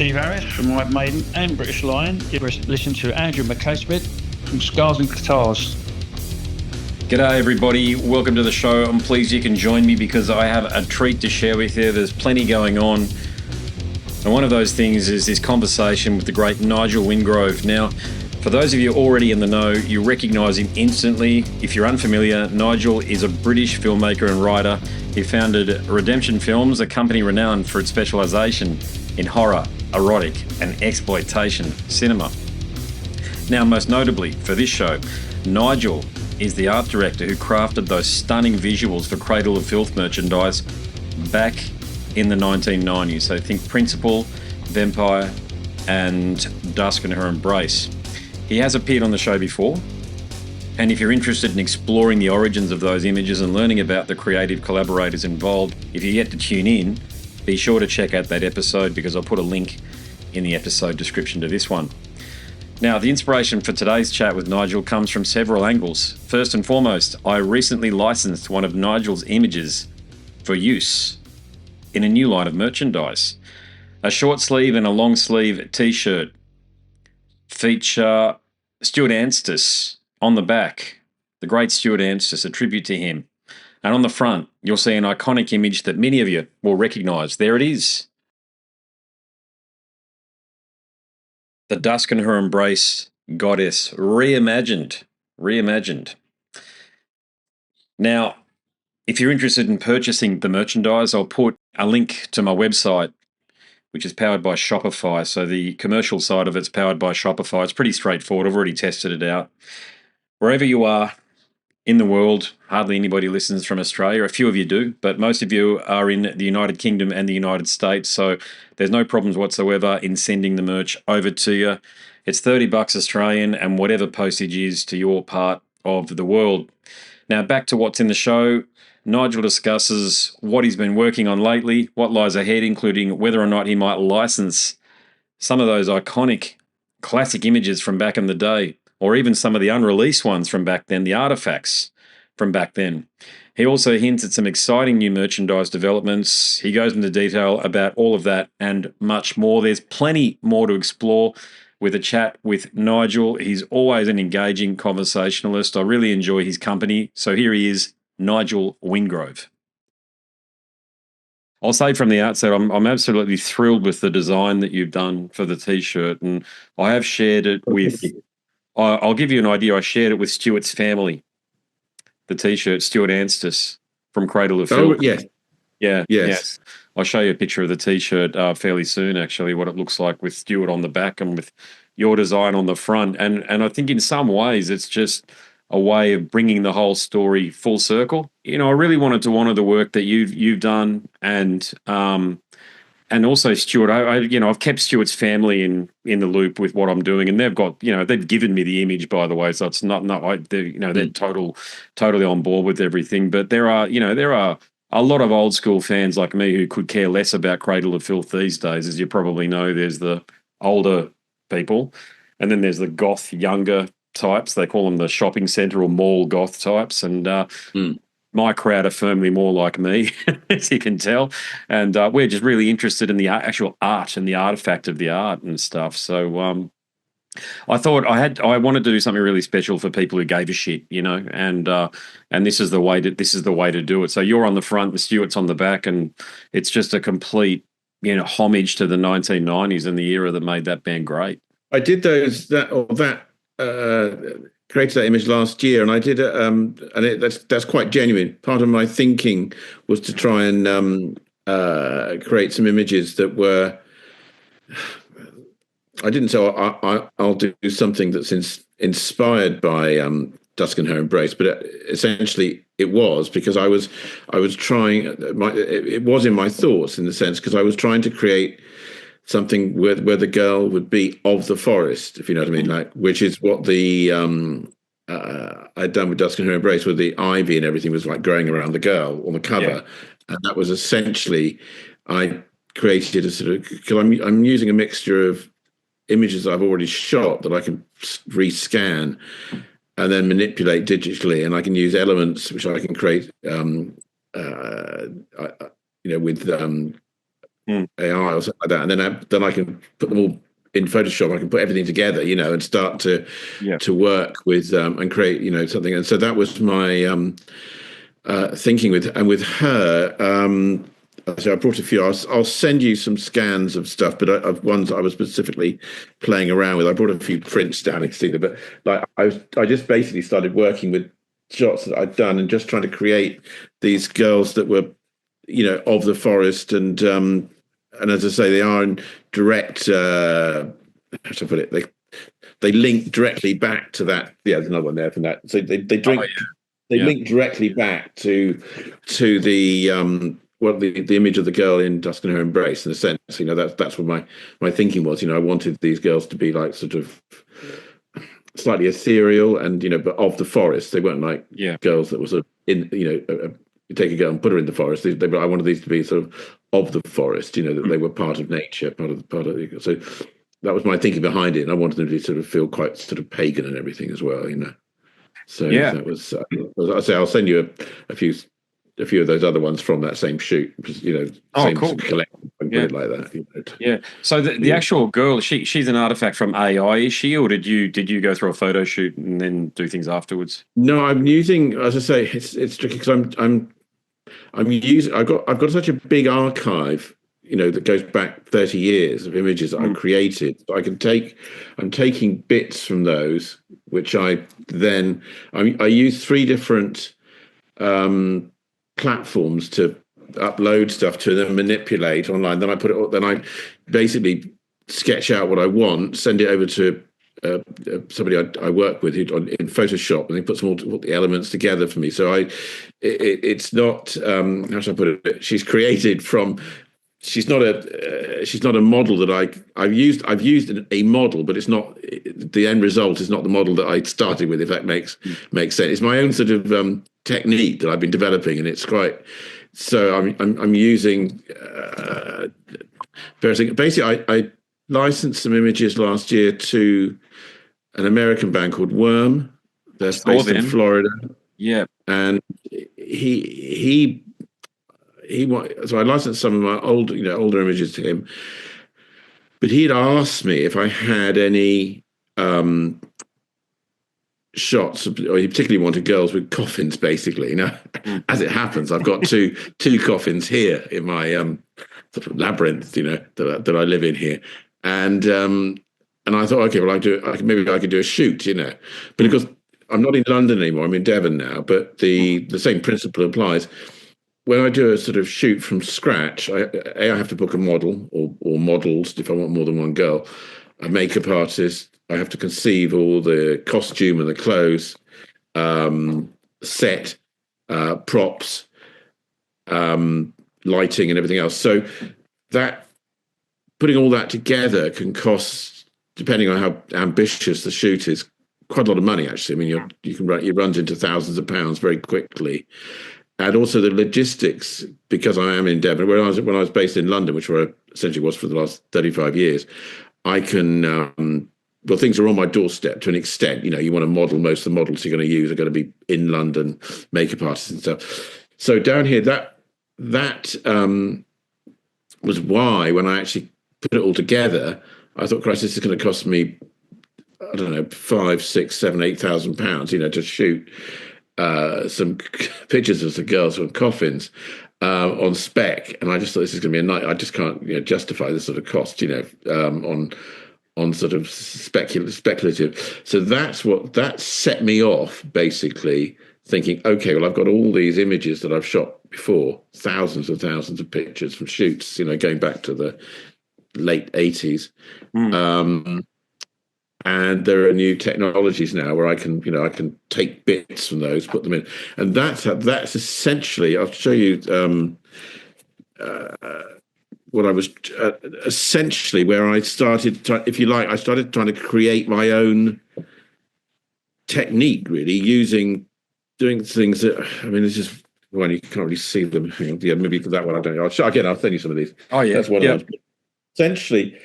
Steve Harris from White Maiden and British Lion. Give us listen to Andrew McCaskett from Scars and Guitars. G'day everybody, welcome to the show. I'm pleased you can join me because I have a treat to share with you. There's plenty going on. And one of those things is this conversation with the great Nigel Wingrove. Now, for those of you already in the know, you recognise him instantly. If you're unfamiliar, Nigel is a British filmmaker and writer. He founded Redemption Films, a company renowned for its specialisation in horror, erotic and exploitation cinema. Now, most notably for this show, Nigel is the art director who crafted those stunning visuals for Cradle of Filth merchandise back in the 1990s. So think Principal, Vampire and Dusk and Her Embrace. He has appeared on the show before, and if you're interested in exploring the origins of those images and learning about the creative collaborators involved, if you're yet to tune in, be sure to check out that episode because I'll put a link in the episode description to this one. Now, the inspiration for today's chat with Nigel comes from several angles. First and foremost, I recently licensed one of Nigel's images for use in a new line of merchandise. A short sleeve and a long sleeve t-shirt feature Stuart Anstis on the back, the great Stuart Anstis, a tribute to him. And on the front, you'll see an iconic image that many of you will recognise. There it is. The Dusk and Her Embrace goddess, reimagined. Now, if you're interested in purchasing the merchandise, I'll put a link to my website, which is powered by Shopify. So the commercial side of it's powered by Shopify. It's pretty straightforward. I've already tested it out. Wherever you are in the world, hardly anybody listens from Australia. A few of you do, but most of you are in the United Kingdom and the United States. So there's no problems whatsoever in sending the merch over to you. It's $30 Australian and whatever postage is to your part of the world. Now back to what's in the show. Nigel discusses what he's been working on lately, what lies ahead, including whether or not he might license some of those iconic classic images from back in the day, or even some of the unreleased ones from back then, the artifacts from back then. He also hints at some exciting new merchandise developments. He goes into detail about all of that and much more. There's plenty more to explore with a chat with Nigel. He's always an engaging conversationalist. I really enjoy his company. So here he is, Nigel Wingrove. I'll say from the outset, I'm absolutely thrilled with the design that you've done for the T-shirt, and I have shared it with. I'll give you an idea. I shared it with Stuart's family. The T-shirt, Stuart Anstis from Cradle of Filth. Oh, yes. Yes. I'll show you a picture of the T-shirt fairly soon. Actually, what it looks like with Stuart on the back and with your design on the front, and I think in some ways it's just a way of bringing the whole story full circle. You know, I really wanted to honour the work that you've done, and also Stuart. I've kept Stuart's family in the loop with what I'm doing, and they've given me the image, by the way, so it's they're totally on board with everything. But there are a lot of old school fans like me who could care less about Cradle of Filth these days, as you probably know. There's the older people, and then there's the goth younger types. They call them the shopping centre or mall goth types, and my crowd are firmly more like me, as you can tell, and we're just really interested in the actual art and the artifact of the art and stuff. So I thought I wanted to do something really special for people who gave a shit, and this is the way to do it. So you're on the front, the Stuart's on the back, and it's just a complete homage to the 1990s and the era that made that band great. I did created that image last year, and I did it, and that's quite genuine. Part of my thinking was to try and create some images that were. I didn't say I'll do something that's inspired by Dusk and Her Embrace, but essentially it was because I was trying. It was in my thoughts in the sense because I was trying to create something where the girl would be of the forest, if you know what I mean, like, which is what the I'd done with Dusk and Her Embrace, where the ivy and everything was like growing around the girl on the cover, and that was essentially I created a sort of, because I'm using a mixture of images I've already shot that I can rescan and then manipulate digitally, and I can use elements which I can create, with AI or something like that, and then I can put them all in Photoshop. I can put everything together, and start to work with and create, something. And so that was my thinking with her. So I brought a few. I'll send you some scans of stuff, but of ones I was specifically playing around with. I brought a few prints down to see them, but like I just basically started working with shots that I'd done and just trying to create these girls that were, of the forest, and as I say, they are in direct. How should I put it? They link directly back to that. Yeah, there's another one there from that. So they drink. They link directly back to the the image of the girl in Dusk and Her Embrace, in a sense. That's what my thinking was. I wanted these girls to be like sort of slightly ethereal and but of the forest. They weren't like girls that were sort of in you take a girl and put her in the forest. I wanted these to be sort of the forest. That they were part of nature, part of. So that was my thinking behind it, and I wanted them to sort of feel quite sort of pagan and everything as well. So that was. I say I'll send you a few of those other ones from that same shoot. Same cool. collection. Put it like that. Yeah. So the actual girl, she's an artifact from AI, is she, or did you go through a photo shoot and then do things afterwards? No, I'm using. As I say, it's tricky because I'm using. I've got such a big archive. That goes back 30 years of images that I've created. So I'm taking bits from those, which I use 3 different platforms to upload stuff to them, manipulate online. Then I basically sketch out what I want, send it over to somebody I work with in Photoshop, and he puts all the elements together for me. So it's not how should I put it? She's created from. She's not a model that I've used a model, but it's not the end result is not the model that I started with, if that makes sense. It's my own sort of technique that I've been developing, and it's quite. So I'm using. Basically, I licensed some images last year to an American band called Worm. They're based in Florida. Yeah, and so I licensed some of my older images to him, but he'd asked me if I had any shots, or he particularly wanted girls with coffins, basically. As it happens, I've got two coffins here in my sort of labyrinth, that I live in here, and I thought, okay, well, maybe I could do a shoot, but of course I'm not in London anymore. I'm in Devon now, but the same principle applies. When I do a sort of shoot from scratch, I have to book a model or models if I want more than one girl, a makeup artist. I have to conceive all the costume and the clothes, set, props, lighting, and everything else. So that putting all that together can cost, depending on how ambitious the shoot is, quite a lot of money. Actually, I mean, it runs into thousands of pounds very quickly. And also the logistics, because I am in Devon. When I was based in London, which where I essentially was for the last 35 years, I can. Things are on my doorstep to an extent. You want to model. Most of the models you're going to use are going to be in London, makeup artists and stuff. So down here, that was why when I actually put it all together, I thought, Christ, this is going to cost me, I don't know, 5, 6, 7, 8,000 pounds. To shoot. Some pictures of the girls with coffins on spec, and I just thought this is going to be a night. I just can't justify this sort of cost, on sort of speculative. So that set me off, basically thinking, okay, well, I've got all these images that I've shot before, thousands of pictures from shoots, going back to the late 80s. And there are new technologies now where I can take bits from those, put them in, and that's essentially. I'll show you what I was essentially where I started. If you like, I started trying to create my own technique, really doing things that. I mean, it's just you can't really see them. Hang on, yeah, maybe that one I don't know. I'll send you some of these. Oh yeah, that's one of those. Essentially,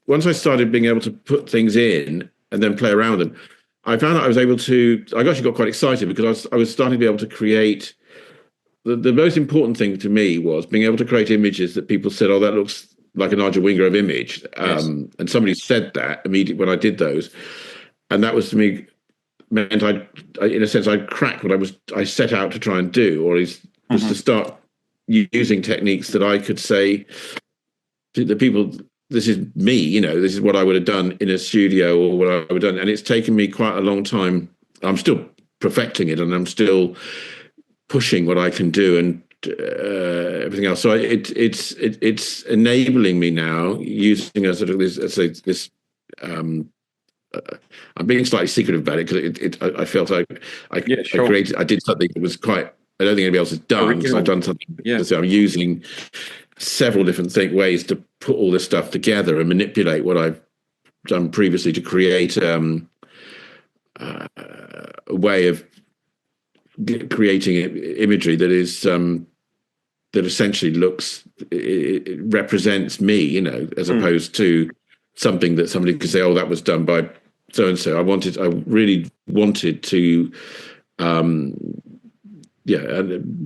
once I started being able to put things in and then play around with them, I found that I actually got quite excited because I was starting to be able to create the most important thing to me was being able to create images that people said, "Oh, that looks like a Nigel Wingrove image," Yes. and somebody said that immediately when I did those, and that was to me meant I in a sense, I'd cracked what I set out to try and do, or is was to start using techniques that I could say to the people, this is me, this is what I would have done in a studio, or what I would have done. And it's taken me quite a long time. I'm still perfecting it, and I'm still pushing what I can do, and everything else. So it's enabling me now, using a sort of this I'm being slightly secretive about it, because I felt I did something that was quite, I don't think anybody else has done. So I've done something. Yeah. So I'm using several different ways to put all this stuff together and manipulate what I've done previously to create a way of creating imagery that is that essentially it represents me, as opposed to something that somebody could say, "Oh, that was done by so and so." I really wanted to and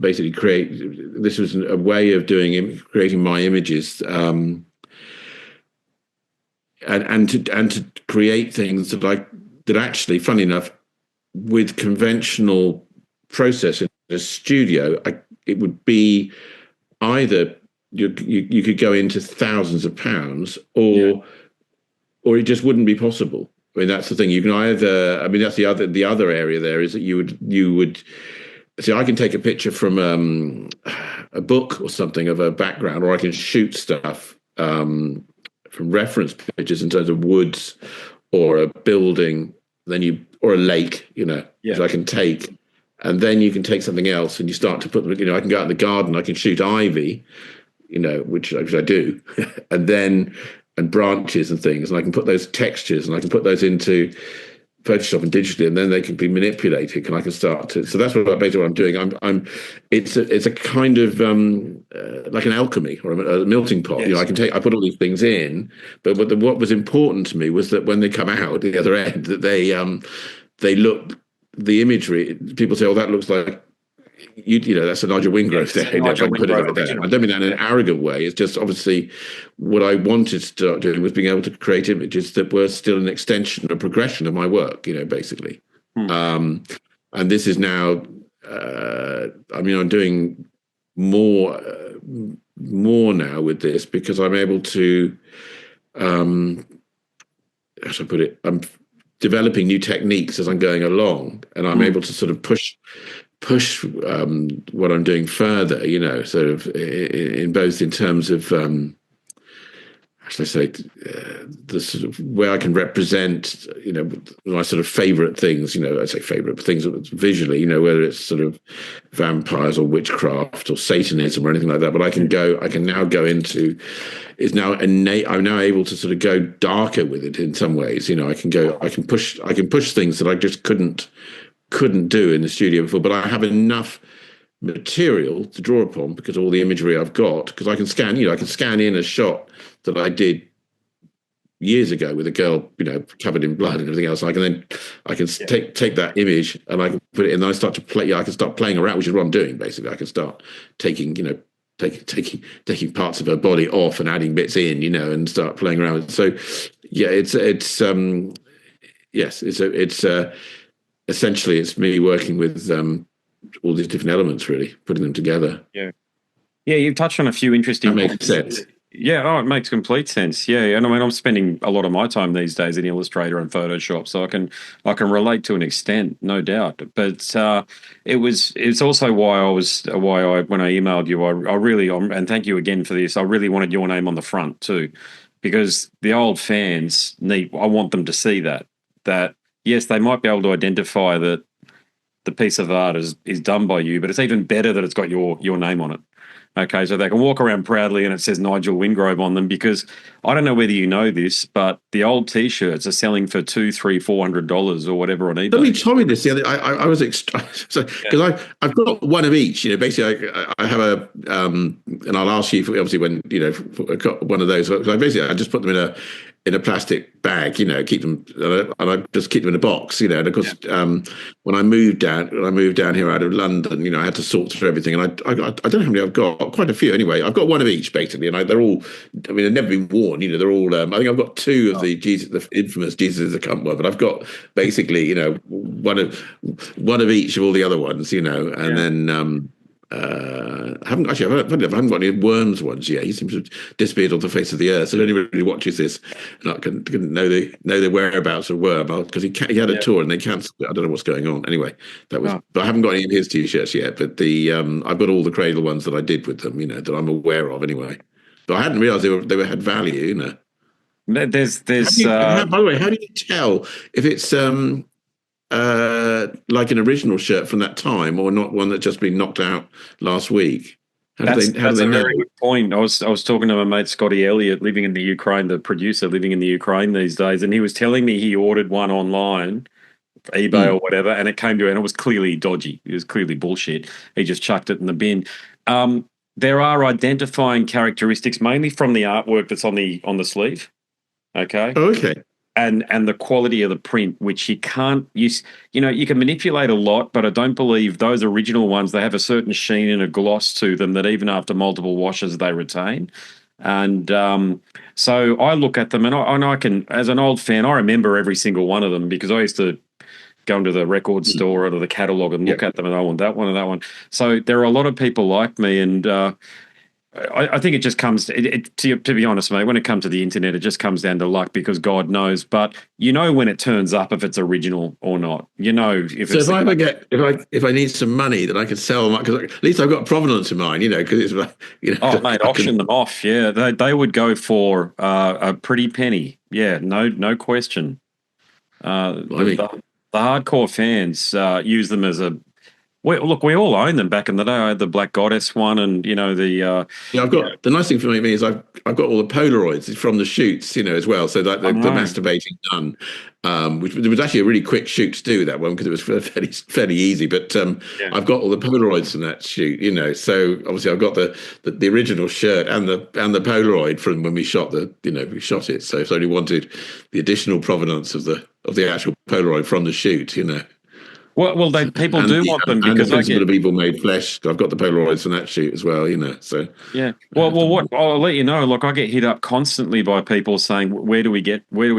basically create. This was a way of creating my images, and to create things that actually, funny enough, with conventional process in a studio, it would be either you could go into thousands of pounds, or it just wouldn't be possible. I mean, that's the thing. You can either, I mean, that's the other area there, is that you would see, I can take a picture from a book or something of a background, or I can shoot stuff from reference pictures in terms of woods or a building, or a lake, which I can take, and then you can take something else and you start to put, I can go out in the garden, I can shoot ivy, which I do, and branches and things, and I can put those textures and I can put those into Photoshop and digitally, and then they can be manipulated, and I can start to. So that's basically what I'm doing. It's a kind of like an alchemy or a melting pot. Yes. I put all these things in, but what was important to me was that when they come out the other end, that they look, the imagery. People say, "Oh, that looks like." That's a Nigel Wingrove there. I don't mean that in an arrogant way. It's just, obviously, what I wanted to start doing was being able to create images that were still an extension, a progression of my work, basically. And this is now, I'm doing more now with this, because I'm able to, how should I put it? I'm developing new techniques as I'm going along, and I'm able to sort of push what I'm doing further, sort of in both in terms of, how should I say, the sort of where I can represent, my sort of favorite things, I say favorite things visually, whether it's sort of vampires or witchcraft or Satanism or anything like that. But I can now go into, I'm now able to sort of go darker with it in some ways. I can push things that I just couldn't do in the studio before, but I have enough material to draw upon because of all the imagery I've got, because I can scan in a shot that I did years ago with a girl, covered in blood and everything else. I can take that image and I can put it in, and I start to play. I can start playing around, which is what I'm doing basically. I can start taking parts of her body off and adding bits in, and start playing around. So essentially it's me working with all these different elements, really putting them together. Yeah, you've touched on a few interesting. That makes sense. Yeah, it makes complete sense. Yeah, and I mean, I'm spending a lot of my time these days in Illustrator and Photoshop, so I can relate to an extent, no doubt. But it's also why when I emailed you, I really, and thank you again for this, I really wanted your name on the front too, because the old fans I want them to see that yes, they might be able to identify that the piece of art is done by you, but it's even better that it's got your name on it. Okay, so they can walk around proudly and it says Nigel Wingrove on them, because I don't know whether you know this, but the old T-shirts are selling for $200, $300, $400 or whatever on eBay. Somebody told me this the other. I was because I've got one of each. Basically, I have a and I'll ask you for, obviously, when for one of those. I just put them in a plastic bag, keep them, and I just keep them in a box, and of course, when I moved down here out of London, I had to sort through everything, and I don't know how many I've got, quite a few anyway. I've got one of each basically, and they're all, they've never been worn, they're all. I think I've got two of the infamous Jesus is a cunt one, but I've got basically, one of each of all the other ones, and then. I haven't got any worms ones yet. He seems to have disappeared off the face of the earth. So anybody who watches this, and I couldn't know the whereabouts of worm because he had a tour and they cancelled it. I don't know what's going on. Anyway, that was. But I haven't got any of his t-shirts yet. But I've got all the Cradle ones that I did with them. That I'm aware of anyway. But I hadn't realised they had value. There's. By the way, how do you tell if it's like an original shirt from that time, or not one that's just been knocked out last week? That's a very good point. I was talking to my mate Scotty Elliott, living in the Ukraine, the producer living in the Ukraine these days, and he was telling me he ordered one online, eBay or whatever, and it came to him and it was clearly dodgy. It was clearly bullshit. He just chucked it in the bin. There are identifying characteristics, mainly from the artwork that's on the sleeve. Okay. Oh, okay. And the quality of the print, which you can't use, you can manipulate a lot, but I don't believe those original ones, they have a certain sheen and a gloss to them that even after multiple washes they retain. And so I look at them and I can, as an old fan, I remember every single one of them because I used to go into the record store or to the catalogue and look at them and I want that one and that one. So there are a lot of people like me, and I think it just comes to be honest, mate, when it comes to the internet, it just comes down to luck because God knows. But when it turns up if it's original or not. If I need some money, then I can sell them because at least I've got provenance in mind, because it's Oh, mate, auction them off. Yeah, they would go for a pretty penny. Yeah, no question. The hardcore fans use them as a. We all own them back in the day. I had the Black Goddess one, and the. I've got the nice thing for me is I've got all the Polaroids from the shoots, as well. So like the masturbating nun, which there was actually a really quick shoot to do that one because it was fairly easy. But I've got all the Polaroids from that shoot, So obviously I've got the original shirt and the Polaroid from when we shot we shot it. So if somebody wanted the additional provenance of the actual Polaroid from the shoot, Well, people do want them because I get Evil Made Flesh. I've got the Polaroids from that shoot as well, So yeah. Well, what I'll let you know. Look, I get hit up constantly by people saying, "Where do we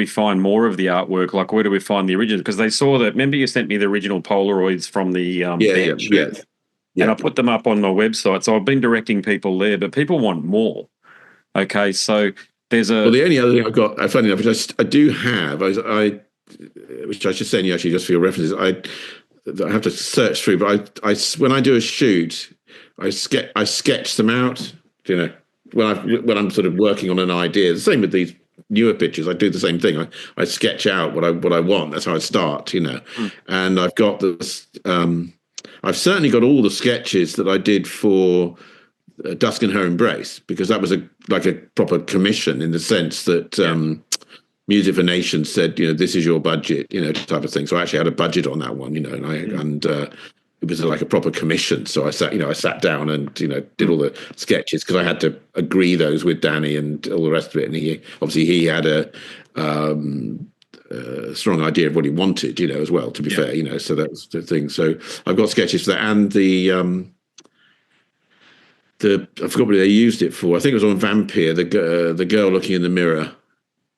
find more of the artwork? Like, where do we find the original?" Because they saw that. Remember, you sent me the original Polaroids from the band, and I put them up on my website. So I've been directing people there, but people want more. Okay, so there's a. Well, the only other thing I've got, funny enough, which I do have, which I should send you actually just for your references, I have to search through, but I when I do a shoot, I sketch them out. When I'm sort of working on an idea. The same with these newer pictures. I do the same thing. I sketch out what I want. That's how I start. And I've got this. I've certainly got all the sketches that I did for Dusk and Her Embrace because that was a proper commission in the sense that. Music for Nations said, this is your budget, type of thing. So I actually had a budget on that one, and it was like a proper commission. So I sat down and, did all the sketches because I had to agree those with Danny and all the rest of it. And he had a strong idea of what he wanted, as well, to be fair, so that was the thing. So I've got sketches for that and I forgot what they used it for. I think it was on Vampire, the girl looking in the mirror.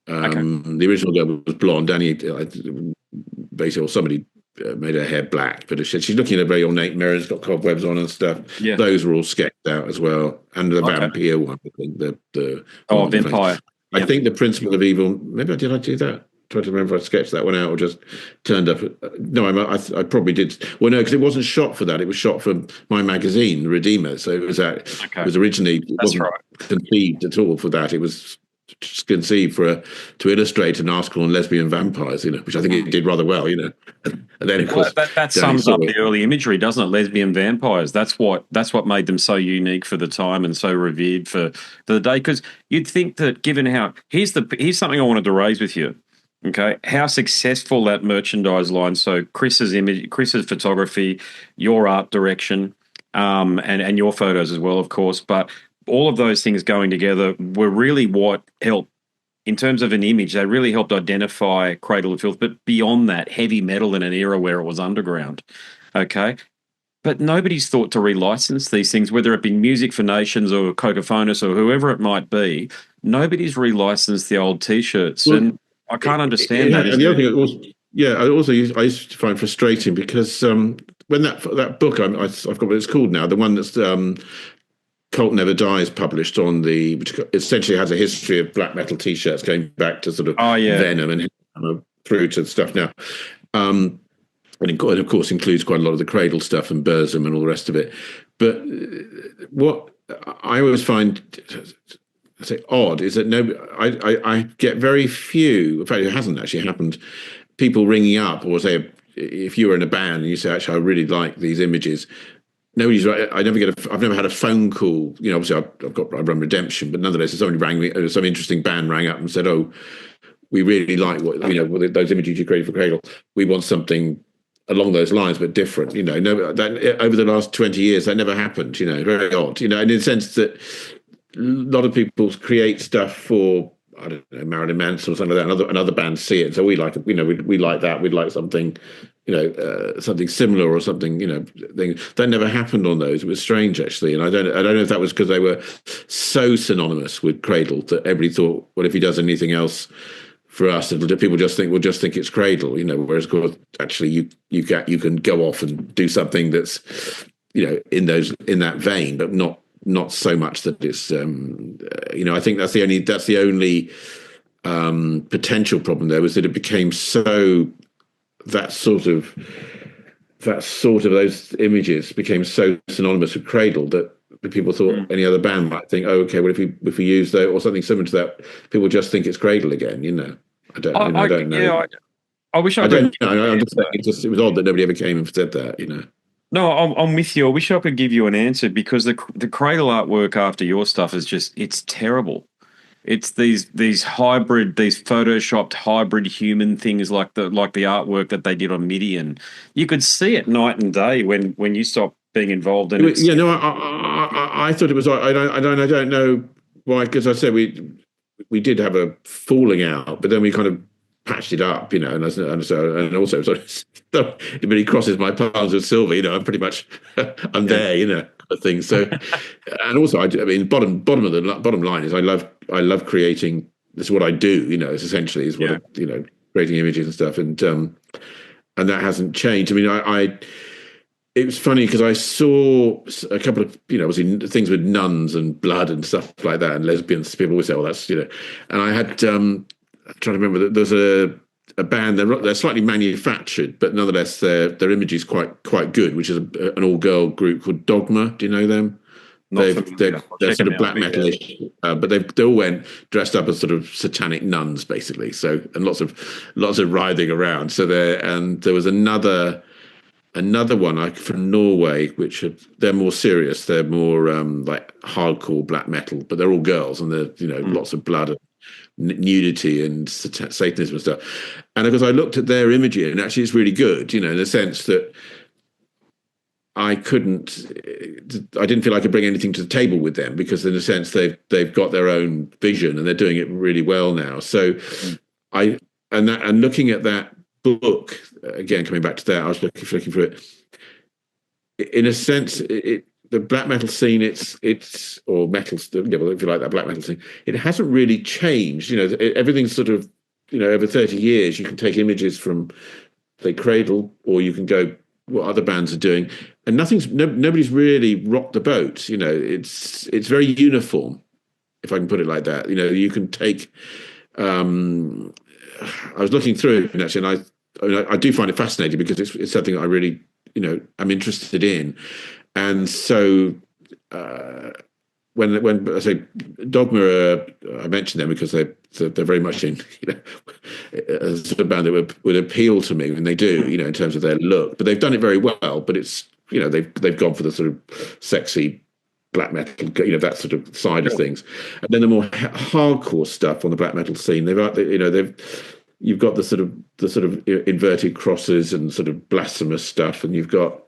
The original girl was blonde. Danny, basically, or somebody made her hair black, but she's looking at a very ornate mirror. It's got cobwebs on and stuff. Yeah. Those were all sketched out as well. And the vampire one, I think the vampire. I think the Principle of Evil. Maybe did I do that? Trying to remember if I sketched that one out or just turned up. No, I probably did. Well, no, because it wasn't shot for that. It was shot for my magazine, The Redeemer. So it was It was originally conceived at all for that. It was conceived to illustrate an article on lesbian vampires, which I think it did rather well, And then of course that sums up the early imagery, doesn't it? Lesbian vampires. That's what made them so unique for the time and so revered for the day. Because you'd think that, given how here's something I wanted to raise with you. Okay, how successful that merchandise line. So Chris's photography, your art direction, and your photos as well, of course, but all of those things going together were really what helped in terms of an image, they really helped identify Cradle of Filth. But beyond that, heavy metal in an era where it was underground. Okay. But nobody's thought to relicense these things, whether it be Music for Nations or Cocophonus or whoever it might be. Nobody's relicensed the old T-shirts, Well, and I can't understand that. And the other thing, I used to find frustrating because when that book I've got what it's called now, the one that's Cult Never Dies published which essentially has a history of black metal T-shirts going back to sort of Venom and through to stuff now. And of course includes quite a lot of the Cradle stuff and Burzum and all the rest of it. But what I always find odd is that I get very few. In fact, it hasn't actually happened. People ringing up or say, if you were in a band and you say, actually, I really like these images. Nobody's right. I've never had a phone call. You know, obviously I run Redemption, but nonetheless, if somebody rang me, some interesting band rang up and said, "Oh, we really like those images you created for Cradle. We want something along those lines, but different." You know, over the last 20 years, that never happened. You know, very odd. You know, and in the sense that a lot of people create stuff for, I don't know, Marilyn Manson or something like that. Another band see it, so we like it. You know, we like that. We'd like something, something similar or something. You know, that never happened on those. It was strange actually, and I don't know if that was because they were so synonymous with Cradle that everybody thought, well, if he does anything else for us, people just think it's Cradle, you know. Whereas, of course, actually, you can go off and do something that's, you know, in that vein, but not so much that it's, I think that's the only potential problem there was that it became so that sort of those images became so synonymous with Cradle that people thought any other band might think, oh, okay, well, if we use that or something similar to that, people just think it's Cradle again, you know. I don't know. Yeah, I wish I don't know. I'm just saying it was odd that nobody ever came and said that, you know. No, I'm with you. I wish I could give you an answer because the Cradle artwork after your stuff is it's terrible. It's these hybrid, these photoshopped hybrid human things like the artwork that they did on Midian. You could see it night and day when you stopped being involved in it. Yeah, no, I thought it was. I don't know why, because I said we did have a falling out, but then we kind of patched it up, you know, and also sort of, when he crosses my paths with Silver, you know, I'm pretty much I'm there, you know, kind of thing. So, and also, I mean, bottom line is I love creating. This is what I do, you know. It's essentially is what you know, creating images and stuff, and that hasn't changed. I mean, it was funny because I saw a couple of, you know, obviously things with nuns and blood and stuff like that, and lesbians. People always say, "Well, that's, you know," and I had. I'm trying to remember that there's a band. They're slightly manufactured, but nonetheless, their image is quite good. Which is an all-girl group called Dogma. Do you know them? They're sort of black metalish, but they all went dressed up as sort of satanic nuns, basically. So, and lots of writhing around. So there was another one from Norway, which they're more serious. They're more like hardcore black metal, but they're all girls, and they're, you know, lots of blood and nudity and Satanism and stuff. And because I looked at their imagery, and actually it's really good, you know, in the sense that I didn't feel I could bring anything to the table with them, because in a sense they've got their own vision and they're doing it really well now. So and looking at that book again, coming back to that, I was looking for it. In a sense, the black metal scene, or metal, well, if you like that black metal scene, it hasn't really changed. You know, everything's sort of, you know, over 30 years, you can take images from, say, Cradle, or you can go what other bands are doing, and nobody's really rocked the boat. You know, it's very uniform, if I can put it like that. You know, you can take. I was looking through it actually, and I do find it fascinating because it's something that I really, you know, I'm interested in. And so when I say Dogma, I mention them because they're very much in, you know, a sort of band that would appeal to me, and they do, you know, in terms of their look. But they've done it very well. But it's, you know, they've gone for the sort of sexy black metal, you know, that sort of side of things. And then the more hardcore stuff on the black metal scene, you've got the sort of inverted crosses and sort of blasphemous stuff, and you've got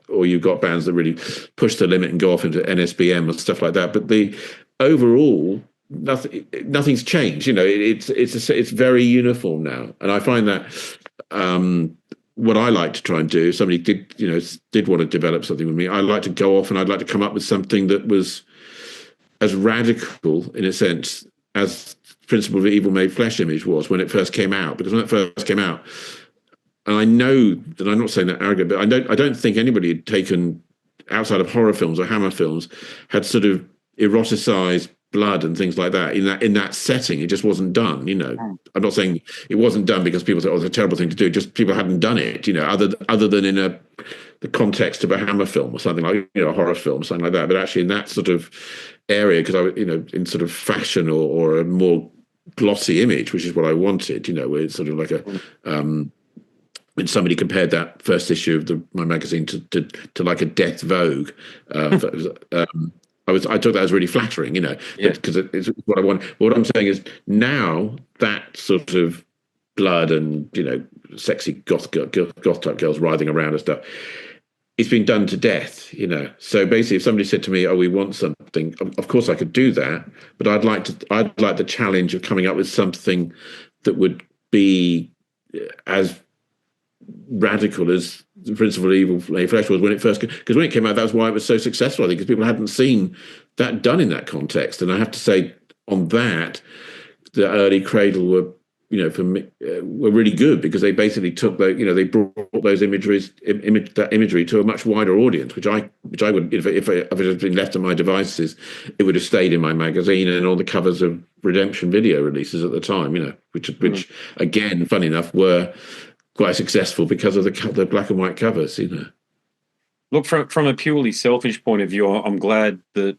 bands that really push the limit and go off into NSBM and stuff like that. But the overall, nothing's changed. It's very uniform now, and I find that what I like to try and do. If somebody did want to develop something with me, I like to go off and I'd like to come up with something that was as radical in a sense as Principle of Evil Made Flesh image was when it first came out. Because when it first came out, and I know that I'm not saying that arrogant, but I don't think anybody had taken, outside of horror films or Hammer films, had sort of eroticized blood and things like that in that setting. It just wasn't done. I'm not saying it wasn't done because people thought, it's a terrible thing to do. Just people hadn't done it. Other than in the context of a Hammer film or something like a horror film, something like that. But actually in that sort of area, because I in sort of fashion or a more glossy image, which is what I wanted. Where it's sort of like when somebody compared that first issue of my magazine to like a Death Vogue. I took that as really flattering, because it's what I want. What I'm saying is now that sort of blood and sexy goth type girls writhing around and stuff, it's been done to death, So basically, if somebody said to me, "Oh, we want something," of course I could do that, but I'd like the challenge of coming up with something that would be as radical as the Principle of Evil Made Flesh was when it first came. Because when it came out, that's why it was so successful, I think, because people hadn't seen that done in that context. And I have to say, on that, the early Cradle were, for me, were really good, because they basically took they brought those that imagery to a much wider audience, which I would, if it had been left on my devices, it would have stayed in my magazine and on the covers of Redemption video releases at the time, which again, funny enough, were quite successful because of the black and white covers, Look, from a purely selfish point of view, I'm glad that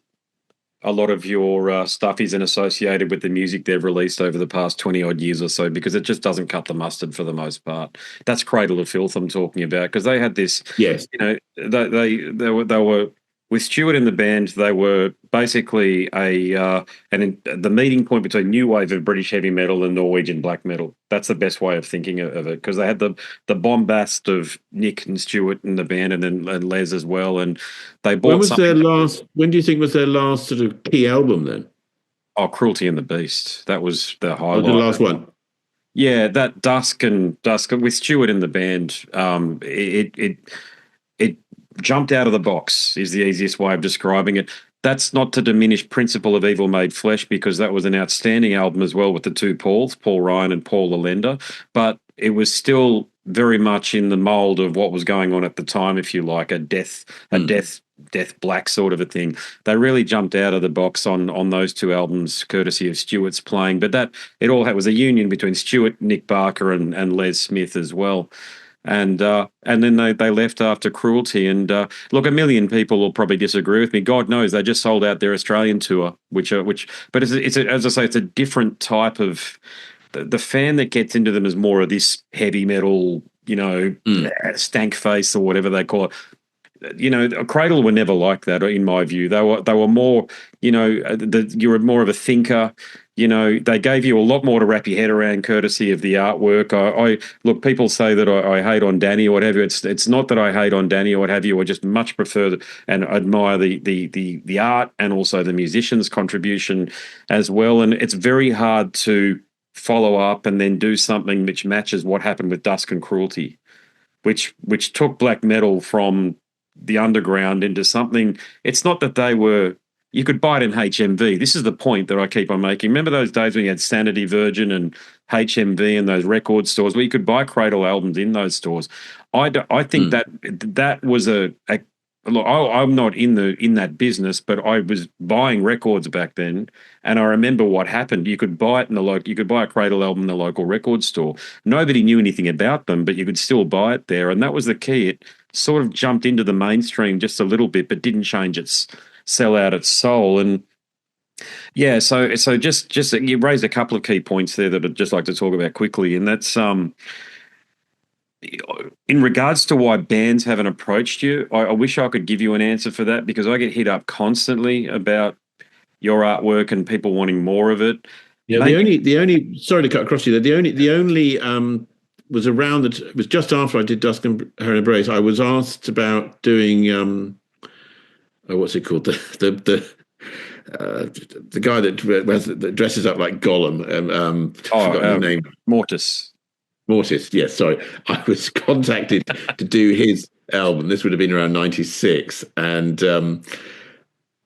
a lot of your stuff isn't associated with the music they've released over the past 20 odd years or so, because it just doesn't cut the mustard for the most part. That's Cradle of Filth I'm talking about, because they had this, yes, they were with Stewart in the band. They were basically the meeting point between new wave of British heavy metal and Norwegian black metal. That's the best way of thinking of it, because they had the bombast of Nick and Stewart in the band, and Les as well. And they bought. When do you think was their last sort of key album then? Oh, Cruelty and the Beast. That was the highlight. The last one. Yeah, that Dusk with Stewart in the band. It jumped out of the box is the easiest way of describing it. That's not to diminish Principle of Evil Made Flesh, because that was an outstanding album as well with the two Pauls, Paul Ryan and Paul Allender. But it was still very much in the mold of what was going on at the time, if you like, a death black sort of a thing. They really jumped out of the box on those two albums, courtesy of Stewart's playing. But it was a union between Stewart, Nick Barker, and Les Smith as well. And then they left after Cruelty. And look, a million people will probably disagree with me. God knows they just sold out their Australian tour, but it's as I say, it's a different type of the fan that gets into them is more of this heavy metal, stank face or whatever they call it. Cradle were never like that, in my view. They were more, you were more of a thinker. They gave you a lot more to wrap your head around, courtesy of the artwork. I look, people say that I hate on Danny or whatever. It's not that I hate on Danny or what have you. I just much prefer and admire the art and also the musician's contribution as well. And it's very hard to follow up and then do something which matches what happened with Dusk and Cruelty, which took black metal from the underground into something. It's not that they were. You could buy it in HMV. This is the point that I keep on making. Remember those days when you had Sanity, Virgin, and HMV and those record stores where you could buy Cradle albums in those stores? I think that was look, I'm not in that business, but I was buying records back then, and I remember what happened. You could buy it you could buy a Cradle album in the local record store. Nobody knew anything about them, but you could still buy it there, and that was the key. It sort of jumped into the mainstream just a little bit, but didn't change sell out its soul. And yeah, so just you raised a couple of key points there that I'd just like to talk about quickly, and that's in regards to why bands haven't approached you. I wish I could give you an answer for that, because I get hit up constantly about your artwork and people wanting more of it. Yeah, the only sorry to cut across you there. The only was around it was just after I did Dusk and Her Embrace. I was asked about doing what's it called, the the guy that dresses up like Gollum. Forgotten his name. Mortis. Yes, sorry. I was contacted to do his album. This would have been around '96, and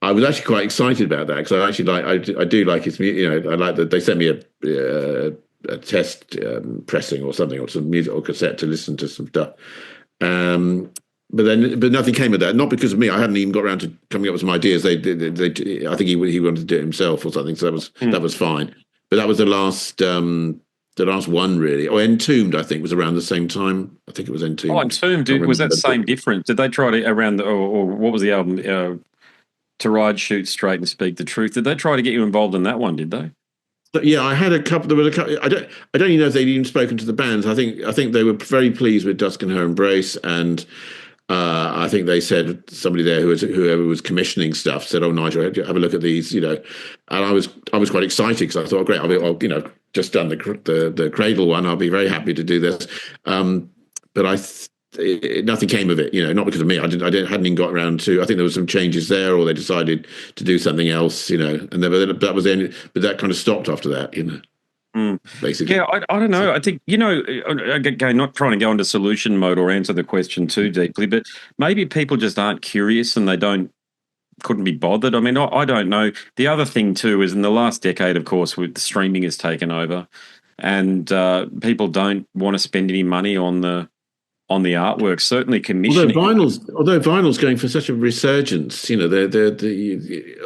I was actually quite excited about that because I actually I do like his music. You know, I like that they sent me a test pressing or something, or some music or cassette to listen to some stuff. But nothing came of that. Not because of me. I hadn't even got around to coming up with some ideas. I think he wanted to do it himself or something. So that was fine. But that was the last one really. Oh, Entombed, I think, was around the same time. I think it was Entombed. Oh, Entombed, was that same different? Did they try to or what was the album? To Ride, Shoot Straight, and Speak the Truth. Did they try to get you involved in that one? Did they? Yeah, I had a couple. There was a couple. I don't even know if they'd even spoken to the bands. I think they were very pleased with Dusk and Her Embrace, and I think they said somebody there whoever was commissioning stuff said, "Oh, Nigel, have a look at these," you know. And I was quite excited because I thought, great, I'll you know, just done the Cradle one. I'll be very happy to do this. But nothing came of it, you know, not because of me. Hadn't even got around to. I think there were some changes there, or they decided to do something else, you know. And that was the end. But that kind of stopped after that, you know. Basically, yeah. I don't know. I think, you know, again, not trying to go into solution mode or answer the question too deeply, but maybe people just aren't curious and they couldn't be bothered. I mean, I don't know. The other thing too is in the last decade, of course, with the streaming has taken over, and people don't want to spend any money on the artwork. Certainly commissioning. Although vinyl's going for such a resurgence, you know, they're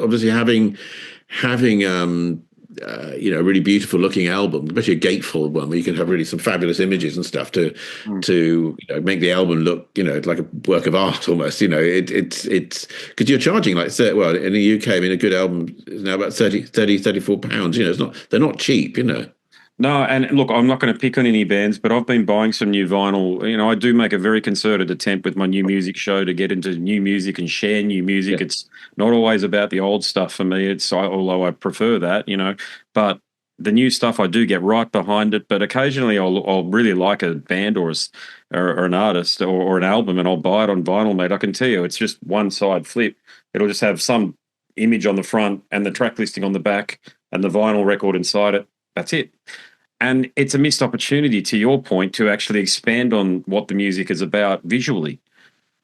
obviously having you know, a really beautiful looking album, especially a gatefold one where you can have really some fabulous images and stuff to you know, make the album look, you know, like a work of art almost. You know, it's because you're charging like, well, in the UK, I mean, a good album is now about 34 pounds. You know, they're not cheap, you know. No, and look, I'm not going to pick on any bands, but I've been buying some new vinyl. You know, I do make a very concerted attempt with my new music show to get into new music and share new music. Yeah. It's not always about the old stuff for me. Although I prefer that, you know, but the new stuff I do get right behind it. But occasionally I'll really like a band or an artist or an album, and I'll buy it on vinyl, mate. I can tell you, it's just one side flip. It'll just have some image on the front and the track listing on the back and the vinyl record inside it. That's it. And it's a missed opportunity, to your point, to actually expand on what the music is about visually.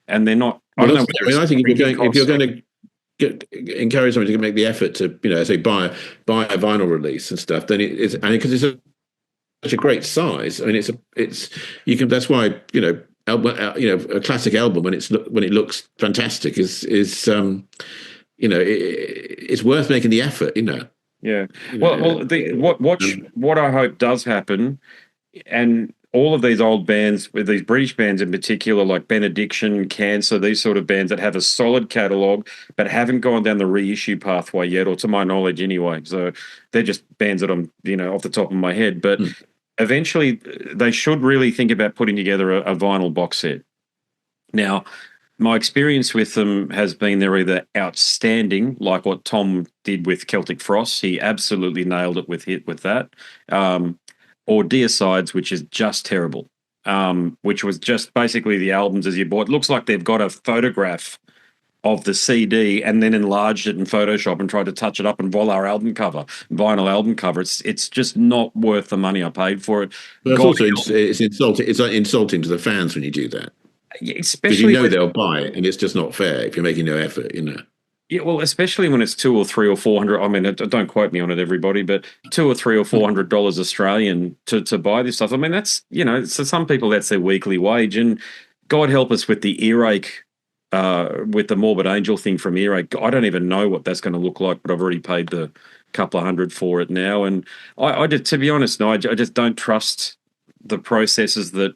And they're not. Well, I think if you're going to encourage somebody to make the effort to, you know, say buy a vinyl release and stuff, then because it's such a great size. I mean, you can. That's why, you know, a classic album when it looks fantastic is you know, it's worth making the effort, you know. Yeah. Well, what I hope does happen, and all of these old bands, with these British bands in particular, like Benediction, Cancer, these sort of bands that have a solid catalogue but haven't gone down the reissue pathway yet, or to my knowledge anyway. So they're just bands that I'm, you know, off the top of my head. But eventually they should really think about putting together a vinyl box set. Now, my experience with them has been they're either outstanding, like what Tom did with Celtic Frost. He absolutely nailed it with that. Or Deicides, which is just terrible, which was just basically the albums as you bought. It looks like they've got a photograph of the CD and then enlarged it in Photoshop and tried to touch it up and voila, vinyl album cover. It's just not worth the money I paid for it. But it's insulting. It's insulting to the fans when you do that. Especially because you know they'll buy it, and it's just not fair if you're making no effort, you know. Yeah, well, especially when it's $200 or $300 or $400. I mean, don't quote me on it, everybody, but $200 or $300 or $400 Australian to buy this stuff. I mean, that's, you know, so some people that's their weekly wage, and God help us with the earache, with the Morbid Angel thing from earache. I don't even know what that's going to look like, but I've already paid the couple of $100 for it now, and I just, to be honest, no, I just don't trust the processes that.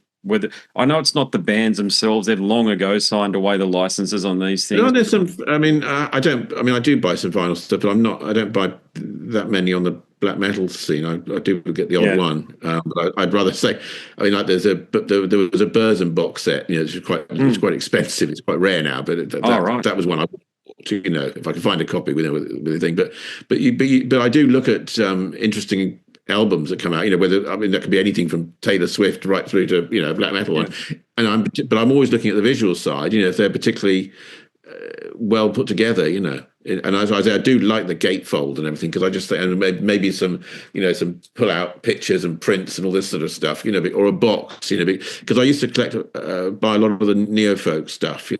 I know it's not the bands themselves; they've long ago signed away the licenses on these things. No, there's some. I mean, I don't. I mean, I do buy some vinyl stuff, but I don't buy that many on the black metal scene. I do get the odd one, but I'd rather say. I mean, like there was a Burzum box set. You know, it's quite expensive. It's quite rare now, but that was one I. You know, if I could find a copy with the thing, but I do look at interesting albums that come out, you know, that could be anything from Taylor Swift right through to, you know, black metal one. And I'm always looking at the visual side, you know, if they're particularly well put together, And as I say, I do like the gatefold and everything, because I just think, and maybe some, some pull out pictures and prints and all this sort of stuff, or a box, because I used to collect, buy a lot of the neofolk stuff,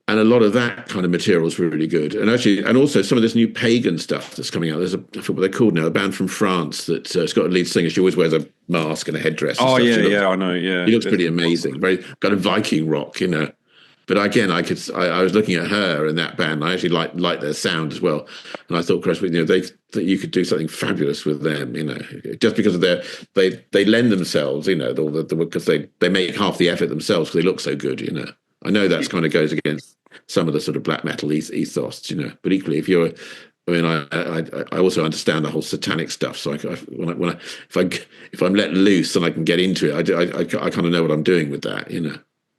and a lot of that kind of material is really good. And actually, and also some of this new pagan stuff that's coming out. I forget what they're called now, a band from France that it's got a lead singer. She always wears a mask and a headdress. And stuff. I know. Yeah, she looks pretty amazing. Very kind of Viking rock, But again, I was looking at her and that band. I actually like their sound as well, and I thought, Chris, that you could do something fabulous with them, just because of they lend themselves, because they make half the effort themselves because they look so good, I know that's kind of goes against some of the sort of black metal ethos, but equally, if you're, I also understand the whole satanic stuff. So if I'm let loose and I can get into it, I kind of know what I'm doing with that,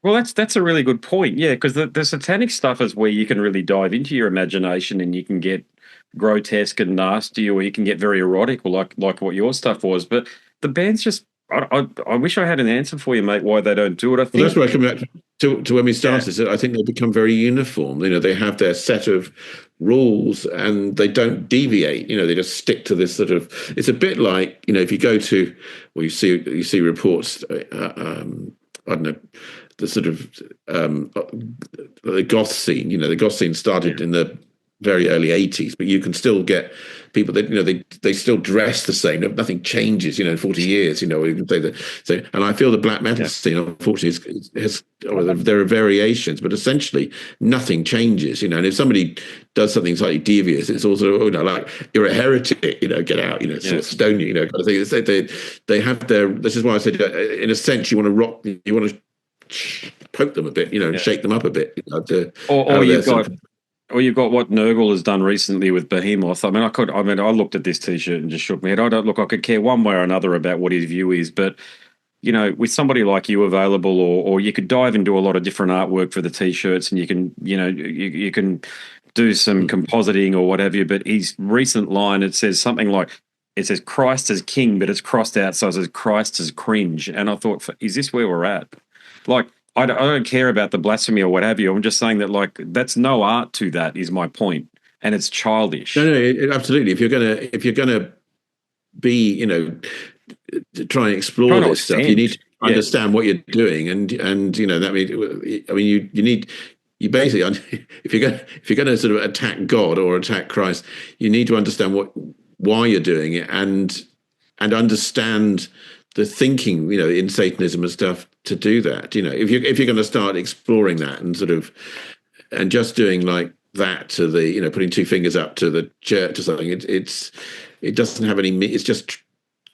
Well, that's a really good point. Yeah, because the satanic stuff is where you can really dive into your imagination and you can get grotesque and nasty, or you can get very erotic, or like what your stuff was. But the band's just, I wish I had an answer for you, mate, why they don't do it. I think that's where I come back to when we started. Yeah. I think they become very uniform. They have their set of rules and they don't deviate. They just stick to this sort of. It's a bit like if you go to, well, you see reports. I don't know, the sort of the goth scene. The goth scene started in the very early 80s, but you can still get people that they still dress the same. Nothing changes, in 40 years. You can say that. So, and I feel the black metal scene, unfortunately, there are variations, but essentially nothing changes. And if somebody does something slightly devious, it's also like you're a heretic. Get out. Sort of stone you. Kind of thing. They have their. This is why I said, in a sense, you want to rock. You want to poke them a bit. Shake them up a bit. Or you've got what Nurgle has done recently with Behemoth. I looked at this T-shirt and just shook my head. I could care one way or another about what his view is, but with somebody like you available, or you could dive into a lot of different artwork for the T-shirts, and you can, you can do some compositing or whatever. But his recent line, it says something like, it says Christ as King, but it's crossed out, so it says Christ as cringe. And I thought, is this where we're at? Like, I don't care about the blasphemy or what have you. I'm just saying that, that's no art to that, is my point, and it's childish. No, absolutely. If you're gonna be, try and explore this stuff, you need to understand what you're doing, and that means, you basically, if you're going to sort of attack God or attack Christ, you need to understand why you're doing it, and understand the thinking, in Satanism and stuff to do that. If you're going to start exploring that and sort of, and just doing like that to the, putting two fingers up to the church or something, it doesn't have any, it's just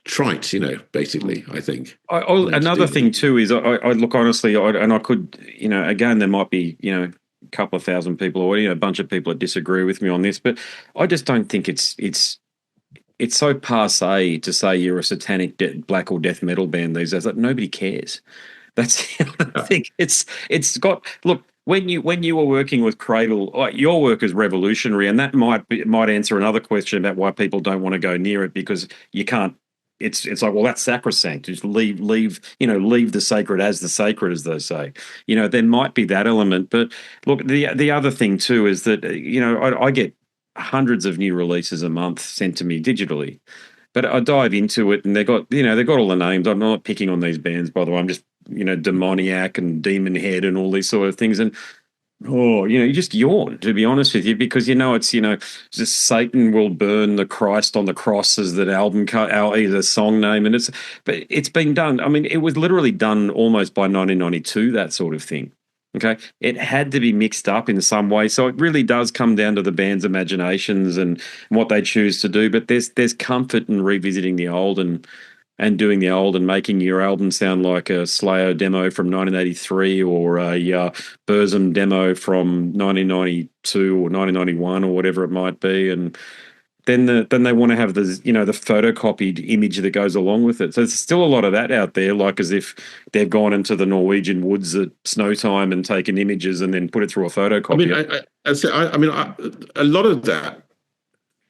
trite, basically, I think. Another thing too is I look, honestly, and I could, again, there might be, a couple of thousand people or a bunch of people that disagree with me on this, but I just don't think it's so passé to say you're a satanic black or death metal band these days. Like, nobody cares. That's I think it's got. Look, when you were working with Cradle, your work is revolutionary, and that might answer another question about why people don't want to go near it, because you can't. It's like, well, that's sacrosanct. Just leave the sacred as the sacred, as they say. There might be that element, but look, the other thing too is that I get hundreds of new releases a month sent to me digitally, but I dive into it and they've got all the names. I'm not picking on these bands, by the way. I'm just, Demoniac and Demon Head and all these sort of things. And, you just yawn, to be honest with you, because, it's, just Satan will burn the Christ on the cross as the album is a song name. And but it's been done. I mean, it was literally done almost by 1992, that sort of thing. Okay, it had to be mixed up in some way, so it really does come down to the band's imaginations and what they choose to do. But there's comfort in revisiting the old and doing the old and making your album sound like a Slayer demo from 1983 or a Burzum demo from 1992 or 1991 or whatever it might be, and then they want to have the photocopied image that goes along with it. So there's still a lot of that out there, like as if they've gone into the Norwegian woods at snow time and taken images and then put it through a photocopy. I mean, a lot of that,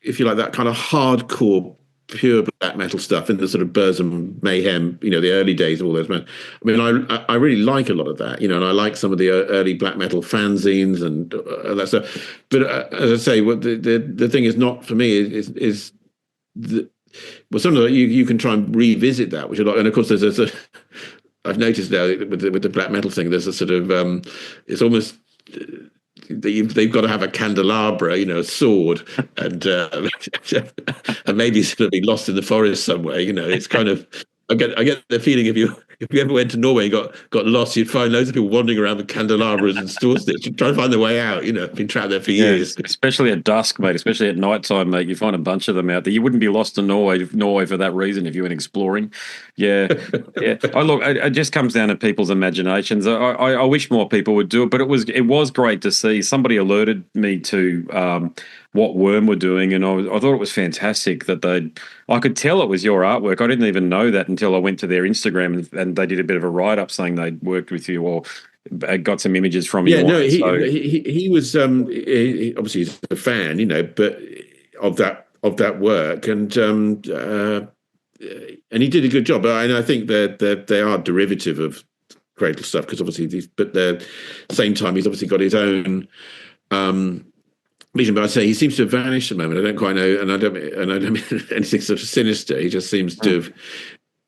if you like, that kind of hardcore pure black metal stuff in the sort of Burzum Mayhem, the early days of all those men. I mean, I really like a lot of that, and I like some of the early black metal fanzines and that stuff. But as I say, what the thing is not for me is the, well, sometimes you can try and revisit that, which and of course there's a I've noticed now with the black metal thing, there's a sort of it's almost they've got to have a candelabra, a sword, and and maybe it's going to be lost in the forest somewhere. It's kind of I get the feeling if you ever went to Norway and got lost, you'd find loads of people wandering around with candelabras and store sticks, trying to find their way out. Been trapped there for years. Especially at dusk, mate. Especially at night time, mate. You find a bunch of them out there. You wouldn't be lost in Norway for that reason if you went exploring. Yeah, yeah. Look, it just comes down to people's imaginations. I wish more people would do it, but it was great to see. Somebody alerted me to what Worm were doing, and I thought it was fantastic that I could tell it was your artwork. I didn't even know that until I went to their Instagram and they did a bit of a write-up saying they'd worked with you or got some images from you. Yeah, no, he was obviously he's a fan, but of that work, and he did a good job. And I think that they are derivative of Cradle stuff because obviously but at the same time he's obviously got his own vision. But I'd say he seems to have vanished at the moment. I don't quite know, and I don't mean anything sort of sinister. He just seems to have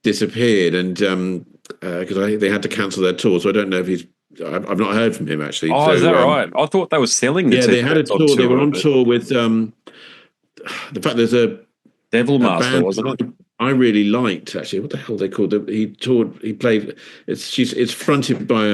disappeared, and because they had to cancel their tour, so I don't know if he's. I've not heard from him actually. Oh, so, is that right? I thought they were selling. Yeah, they had a tour. They were on tour with the fact there's a Devil Master, wasn't it? I really liked actually. What the hell they called? He played. It's fronted by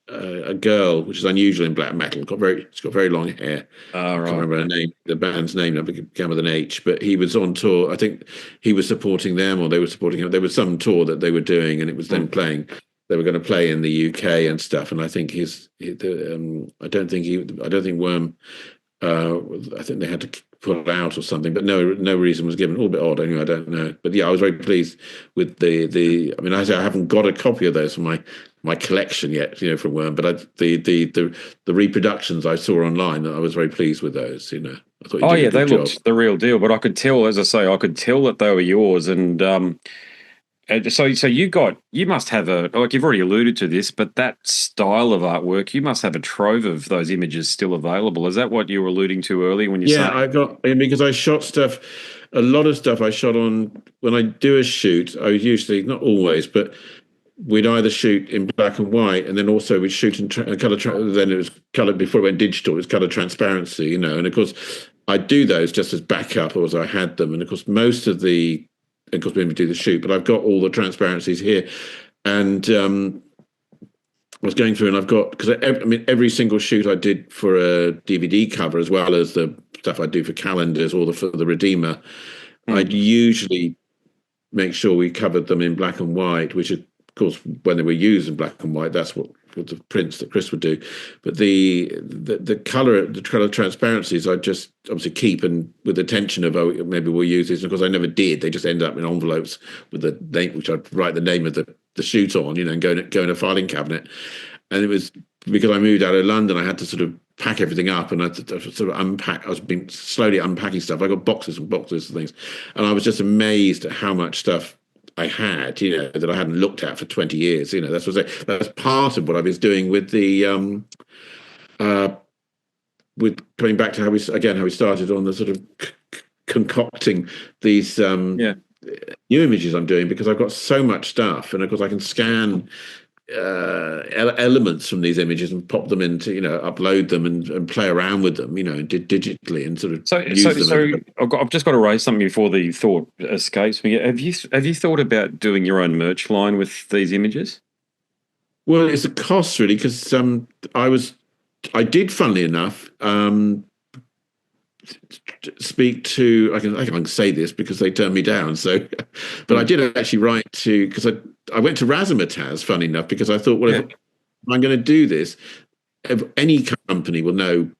a girl, which is unusual in black metal. She's got very long hair. I can't remember her name. The band's name began with an H. But he was on tour. I think he was supporting them, or they were supporting him. There was some tour that they were doing, and it was then playing. They were going to play in the UK and stuff. And I think I don't think Worm. I think they had to put out or something, but no reason was given. A little bit odd, anyway. I don't know, but yeah, I was very pleased with the. I mean, I haven't got a copy of those from my collection yet, from Worm, but the reproductions I saw online, I was very pleased with those. I thought. They looked the real deal, but I could tell, as I say, that they were yours, and so you must have you've already alluded to this, but that style of artwork, you must have a trove of those images still available. Is that what you were alluding to earlier when you said? Yeah, because I shot stuff, a lot of stuff I shot on, when I do a shoot, I was usually, not always, but we'd either shoot in black and white, and then also we'd shoot in color, then it was color, before it went digital, it was color transparency, and of course I'd do those just as backup or as I had them, and of course of course, when we do the shoot, but I've got all the transparencies here, and I was going through, and I've got, because every single shoot I did for a DVD cover, as well as the stuff I do for calendars or for the Redeemer, I'd usually make sure we covered them in black and white, which of course, when they were used in black and white, that's what the prints that Chris would do. But the color transparencies I just obviously keep, and with the tension of maybe we'll use this, and of course I never did. They just end up in envelopes with the name, which I'd write the name of the shoot on, and go in a filing cabinet. And it was because I moved out of London, I had to sort of pack everything up, and I had to sort of unpack. I was been slowly unpacking stuff. I got boxes and boxes of things, and I was just amazed at how much stuff I had, that I hadn't looked at for 20 years. That's part of what I was doing with the with coming back to how we started on the sort of concocting these new images I'm doing, because I've got so much stuff, and of course I can scan elements from these images and pop them into, upload them and play around with them, digitally, and sort of use them. So I've just got to raise something before the thought escapes me. Have you thought about doing your own merch line with these images? Well, it's a cost really, because I did, funnily enough, speak to, I can say this because they turned me down. So, but I did actually write to, because I went to Razzmatazz, funny enough, because I thought, if I'm going to do this, if any company will know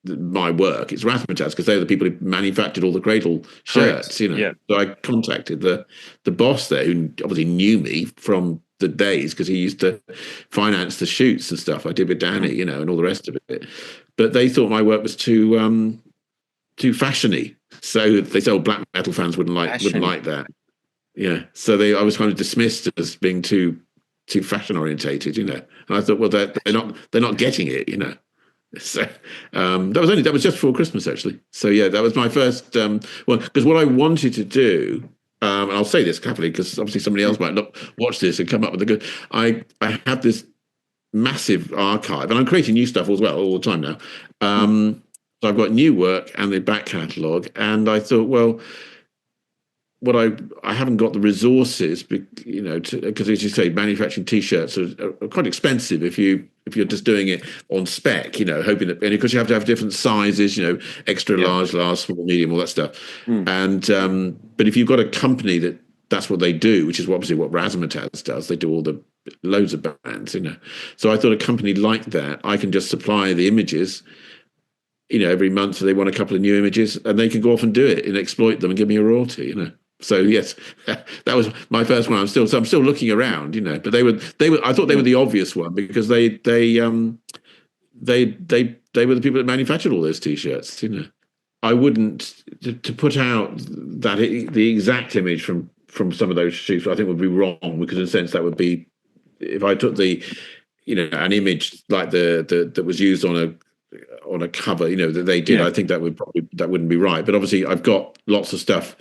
my work, it's Razzmatazz, because they're the people who manufactured all the Cradle shirts. So I contacted the boss there, who obviously knew me from the days, because he used to finance the shoots and stuff I did with Danny, and all the rest of it. But they thought my work was too fashiony. So they say, black metal fans wouldn't like that. Yeah. So I was kind of dismissed as being too fashion orientated, And I thought, well, they're not getting it, So that was just before Christmas, actually. So yeah, that was my first one, because what I wanted to do, and I'll say this carefully because obviously somebody else might not watch this and come up with a good. I have this massive archive, and I'm creating new stuff as well all the time now. So I've got new work and the back catalogue, and I thought, well, what I haven't got the resources, because as you say, manufacturing T-shirts are quite expensive if you're just doing it on spec, hoping that, and because you have to have different sizes, extra large, large, small, medium, all that stuff. And but if you've got a company that's what they do, which is obviously what Razzmatazz does, they do all the loads of bands, So I thought a company like that, I can just supply the images. Every month they want a couple of new images, and they can go off and do it and exploit them and give me a royalty. So yes, that was my first one. I'm still looking around, But they were. I thought they were the obvious one because they were the people that manufactured all those T-shirts. I wouldn't to put out the exact image from some of those shoots. I think would be wrong, because in a sense that would be, if I took an image like that was used on a cover, that they did. I think that wouldn't be right. But obviously, I've got lots of stuff.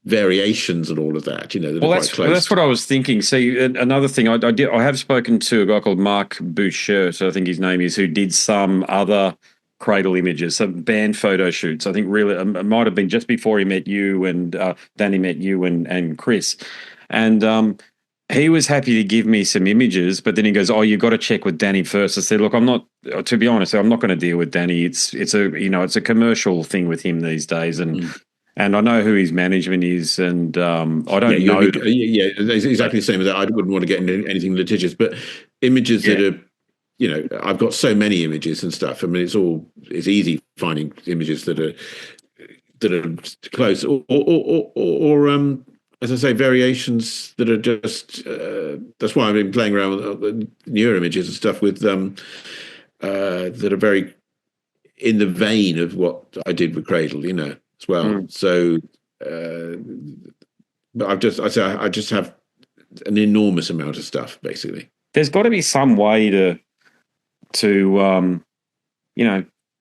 Variations and all of that, that are quite close. That's what I was thinking. See, another thing, I have spoken to a guy called Mark Boucher, I think his name is, who did some other Cradle images, some band photo shoots. I think really it might have been just before he met you and Danny met you and Chris, and he was happy to give me some images, but then he goes, "Oh, you've got to check with Danny first." I said, "Look, I'm not. To be honest, I'm not going to deal with Danny. It's a commercial thing with him these days, and." And I know who his management is, and I don't know. It's exactly the same as that. I wouldn't want to get into anything litigious, but images that are, I've got so many images and stuff. I mean, it's easy finding images that are close, or as I say, variations that are just. That's why I've been playing around with newer images and stuff with that are very in the vein of what I did with Cradle, as well. So, but I just have an enormous amount of stuff, basically. There's got to be some way to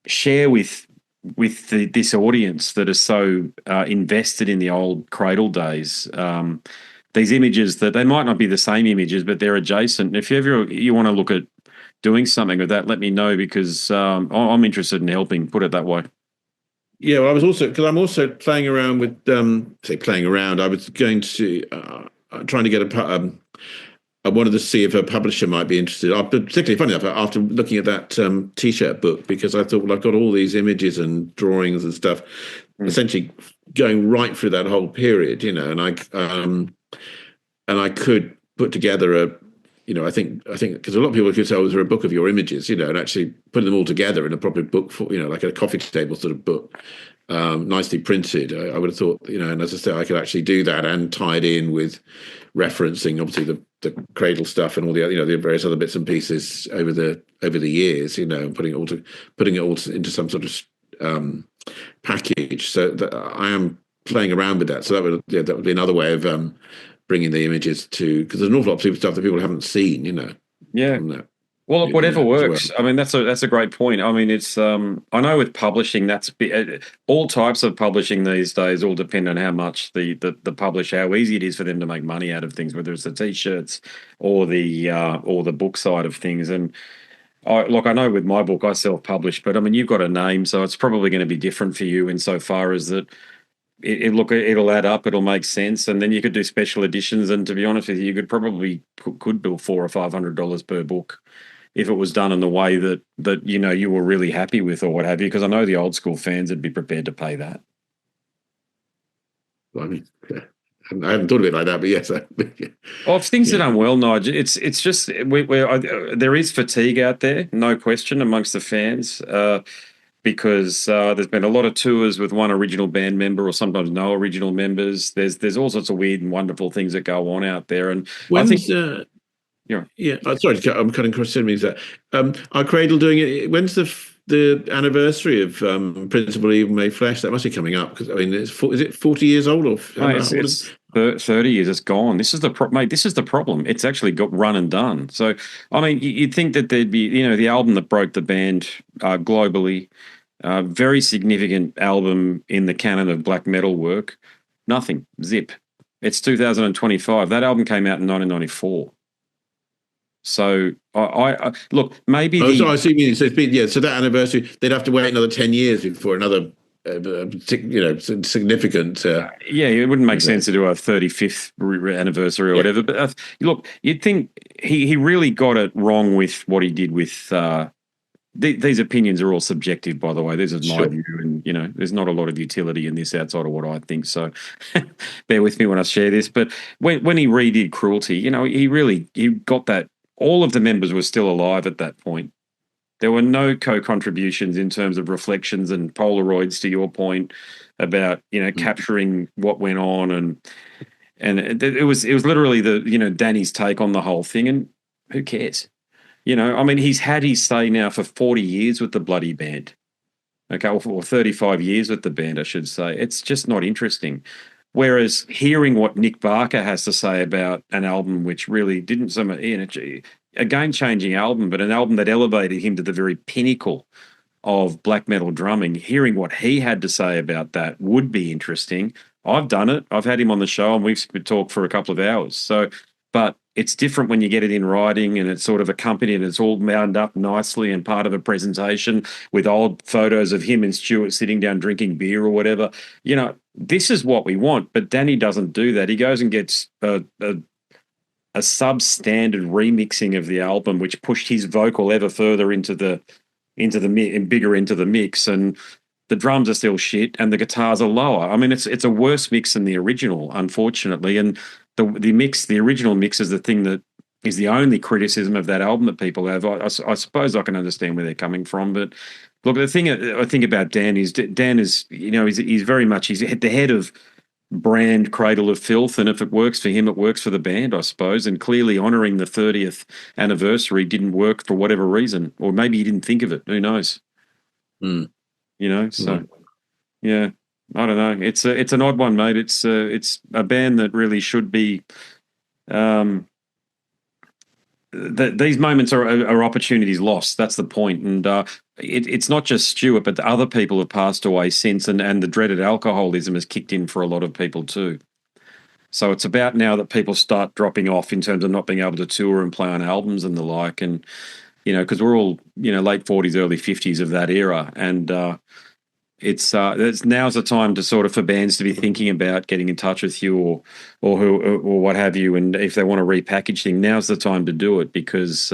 share with this audience that are so invested in the old Cradle days. These images that they might not be the same images, but they're adjacent. If you want to look at doing something with that, let me know, because I'm interested in helping. Put it that way. Yeah, well, I'm also playing around with playing around. I was going to trying to get I wanted to see if a publisher might be interested. Particularly, funny enough, after looking at that T-shirt book, because I thought, well, I've got all these images and drawings and stuff, essentially going right through that whole period, and I could put together I think because a lot of people could say, "Oh, is there a book of your images?" And actually putting them all together in a proper book for, like a coffee table sort of book, nicely printed. I would have thought, and as I say, I could actually do that and tie it in with referencing, obviously the Cradle stuff and all the the various other bits and pieces over the years, and putting it all into some sort of package. So that I am playing around with that. So that would be another way of bringing the images to, because there's an awful lot of stuff that people haven't seen, Yeah. Well, look, whatever works. Well. I mean, that's a great point. I mean, it's I know with publishing, all types of publishing these days all depend on how much the publisher, how easy it is for them to make money out of things, whether it's the T-shirts or the book side of things. And I know with my book I self-publish, but I mean, you've got a name, so it's probably going to be different for you insofar as that. It'll add up. It'll make sense, and then you could do special editions. And to be honest with you, you could probably could bill $400 or $500 per book if it was done in the way that you were really happy with, or what have you. Because I know the old school fans would be prepared to pay that. Well, I mean, I haven't thought of it like that, but yes. Well, if things are done well, Nigel, it's just there is fatigue out there, no question, amongst the fans. Because there's been a lot of tours with one original band member or sometimes no original members. There's all sorts of weird and wonderful things that go on out there. And I think... sorry, I'm cutting across enemies there. Are Cradle doing it? When's the the anniversary of Principal Evil Made Flesh? That must be coming up because I mean, is it 40 years old or Oh, it's 30 years. It's gone. This is mate. This is the problem. It's actually got run and done. So, I mean, you'd think that there'd be, the album that broke the band globally, very significant album in the canon of black metal work. Nothing. Zip. It's 2025. That album came out in 1994. So I look, maybe so I see. So it's been, so that anniversary, they'd have to wait another 10 years before another significant. It wouldn't make sense to do a 35th anniversary or whatever. But look, you'd think he really got it wrong with what he did with. These opinions are all subjective, by the way. This is my view, and there's not a lot of utility in this outside of what I think. So, bear with me when I share this. But when he redid Cruelty, he got that. All of the members were still alive at that point. There were no co-contributions in terms of reflections and Polaroids, to your point about capturing what went on, and it was literally Danny's take on the whole thing. And who cares? I mean, he's had his say now for 40 years with the bloody band. Okay, or 35 years with the band, I should say. It's just not interesting. Whereas hearing what Nick Barker has to say about an album which really didn't a game-changing album, but an album that elevated him to the very pinnacle of black metal drumming, hearing what he had to say about that would be interesting. I've done it. I've had him on the show and we've talked for a couple of hours. So, but it's different when you get it in writing and it's sort of accompanied, it's all bound up nicely and part of a presentation with old photos of him and Stuart sitting down drinking beer or whatever. This is what we want, but Danny doesn't do that. He goes and gets a substandard remixing of the album, which pushed his vocal ever further into the bigger into the mix, and the drums are still shit and the guitars are lower. I mean, it's a worse mix than the original, unfortunately, and the original mix is the thing that is the only criticism of that album that people have. I suppose I can understand where they're coming from, but look, the thing I think about Dan is he's very much he's at the head of brand Cradle of Filth, and if it works for him, it works for the band, I suppose. And clearly, honouring the 30th anniversary didn't work for whatever reason, or maybe he didn't think of it. Who knows? So yeah. I don't know. It's an odd one, mate. It's a band that really should be. These moments are opportunities lost. That's the point. And it's not just Stuart, but the other people have passed away since, and the dreaded alcoholism has kicked in for a lot of people too. So it's about now that people start dropping off in terms of not being able to tour and play on albums and the like, and because we're all late 40s, early 50s of that era, and. It's now's the time to sort of for bands to be thinking about getting in touch with you or what have you, and if they want to repackage things, now's the time to do it, because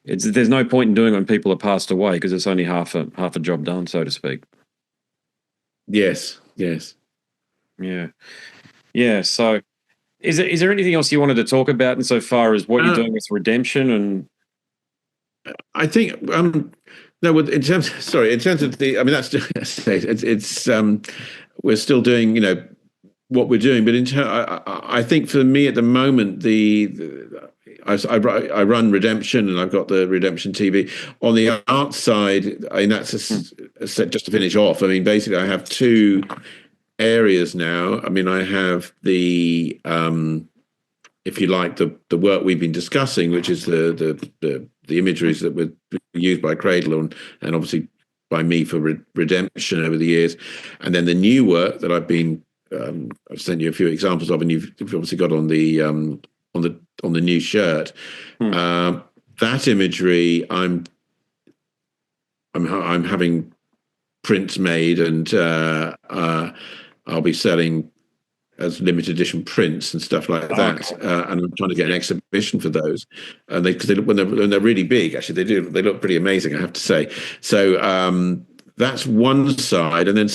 there's no point in doing it when people have passed away, because it's only half a job done, so to speak. Yes. Yeah. So, is there anything else you wanted to talk about insofar as what you're doing with Redemption? And I think no, in terms of the, I mean, that's it's we're still doing what we're doing, but I think for me at the moment I run Redemption, and I've got the Redemption TV. On the art side, I mean, that's just to finish off. I mean, basically, I have two areas now. I mean, I have the if you like, the work we've been discussing, which is the imageries that were used by Cradle and obviously by me for Redemption over the years, and then the new work that I've sent you a few examples of, and you've obviously got on the new shirt. That imagery, I'm having prints made, and I'll be selling as limited edition prints and stuff like that, and I'm trying to get an exhibition for those. And because when they're really big, actually they look pretty amazing, I have to say. So that's one side, and then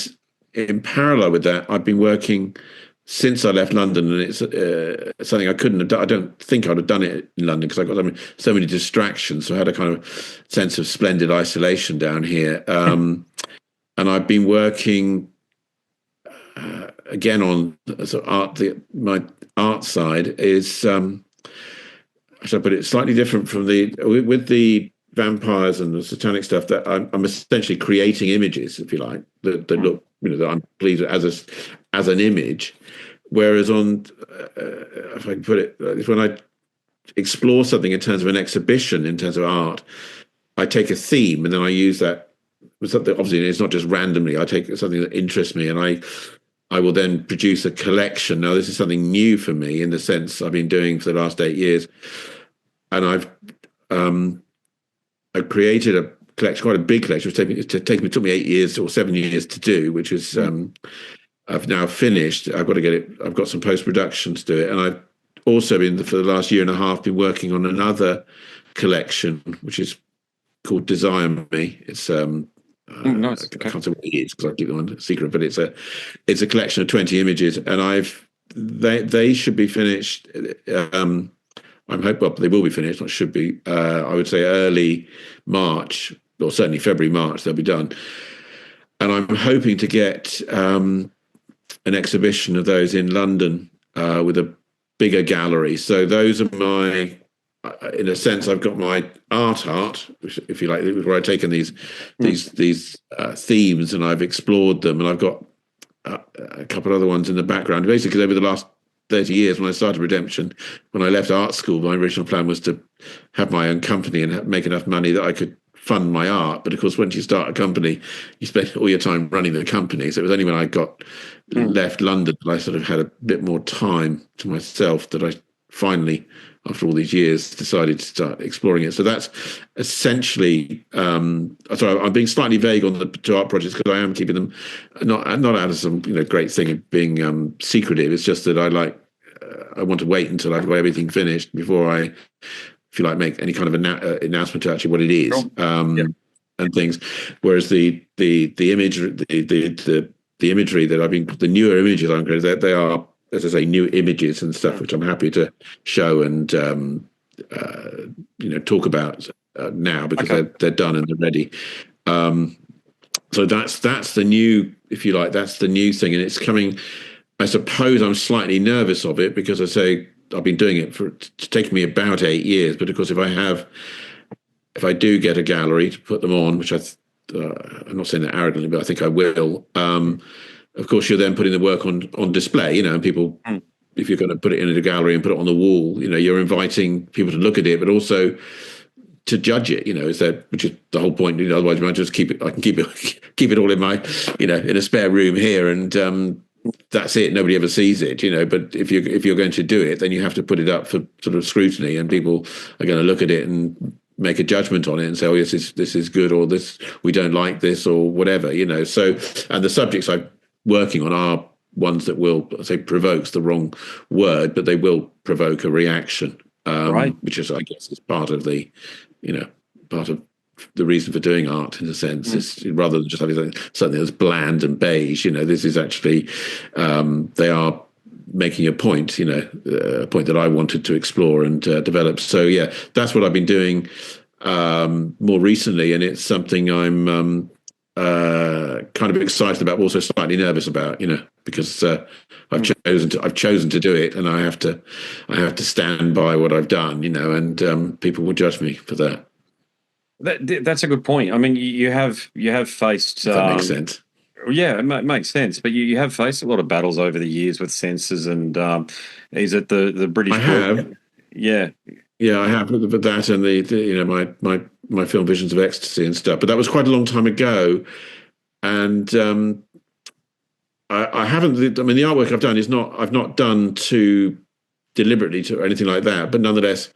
in parallel with that, I've been working since I left London, and it's something I couldn't have done. I don't think I'd have done it in London because I got so many distractions. So I had a kind of sense of splendid isolation down here, and I've been working. Again, on sort of art, my art side is, how should I put it, slightly different from with the vampires and the satanic stuff, that I'm essentially creating images, if you like, that look, that I'm pleased with as an image. Whereas on, if I can put it, when I explore something in terms of an exhibition, in terms of art, I take a theme and then I use that. Obviously, it's not just randomly. I take something that interests me and I will then produce a collection. Now, this is something new for me in the sense I've been doing for the last 8 years, and I've created a collection, quite a big collection. It took me 8 years or 7 years to do, which is I've now finished. I've got to get it. I've got some post-production to do it, and I've also been for the last year and a half been working on another collection, which is called Desire Me. It's nice. I can't say what it is because I keep it on secret, but it's a collection of 20 images, and they should be finished. I'm hoping, well, they will be finished. Not should be. I would say early March, or certainly February, March. They'll be done, and I'm hoping to get an exhibition of those in London with a bigger gallery. So those are my, in a sense, I've got my art, which, if you like, where I've taken these themes and I've explored them, and I've got a couple of other ones in the background. Basically, over the last 30 years, when I started Redemption, when I left art school, my original plan was to have my own company and make enough money that I could fund my art. But of course, once you start a company, you spend all your time running the company. So it was only when I got left London that I sort of had a bit more time to myself that I finally, after all these years, decided to start exploring it. So that's essentially. Sorry, I'm being slightly vague on the two art projects because I am keeping them not out of some great thing of being secretive. It's just that I want to wait until I've got everything finished before I, if you like, make any kind of announcement to actually what it is. And things. Whereas the image, the imagery that I've been, the newer images I'm creating, they are, as I say, new images and stuff, which I'm happy to show and talk about now because they're done and they're ready. So that's the new, if you like, that's the new thing, and it's coming. I suppose I'm slightly nervous of it because I say I've been doing it it's taken me about 8 years, but of course if I do get a gallery to put them on, which I'm not saying that arrogantly, but I think I will. Of course, you're then putting the work on display, and people, if you're going to put it in a gallery and put it on the wall, you're inviting people to look at it, but also to judge it, which is the whole point. Otherwise, I just keep it all in my, in a spare room here, and that's it. Nobody ever sees it, But if you're going to do it, then you have to put it up for sort of scrutiny, and people are going to look at it and make a judgment on it and say, oh, yes, this is good, or this, we don't like this, or whatever, So, and the subjects I'm working on are ones that will, I say provokes the wrong word, but they will provoke a reaction, right? Which is, I guess, is part of the, part of the reason for doing art, in a sense, is rather than just having something that's bland and beige, this is actually, they are making a point, a point that I wanted to explore and develop. So yeah, that's what I've been doing more recently, and it's something I'm kind of excited about, also slightly nervous about, because I've chosen to do it, and I have to stand by what I've done, and people will judge me for that. That's a good point. I mean, you have faced. That makes sense. Yeah, it makes sense. But you have faced a lot of battles over the years with censors, and is it the British? I have. Yeah, I have. But that and the my film Visions of Ecstasy and stuff. But that was quite a long time ago, and I haven't. I mean, the artwork I've done I've not done too deliberately or anything like that. But nonetheless,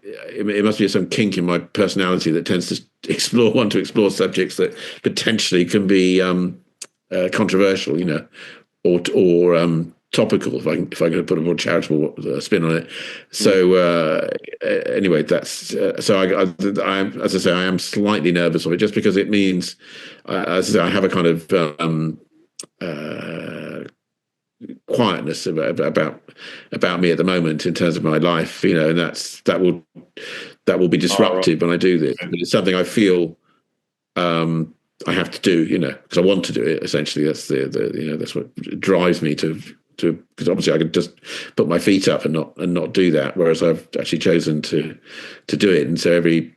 it must be some kink in my personality that tends to want to explore subjects that potentially can be controversial, or topical, if I'm going to put a more charitable spin on it. So anyway, that's so I as I say, I am slightly nervous of it, just because it means, as I say, I have a kind of quietness about me at the moment in terms of my life, and that will be disruptive when I do this. But it's something I feel I have to do, because I want to do it. Essentially, that's that's what drives me to because obviously I could just put my feet up and not do that, whereas I've actually chosen to do it. And so every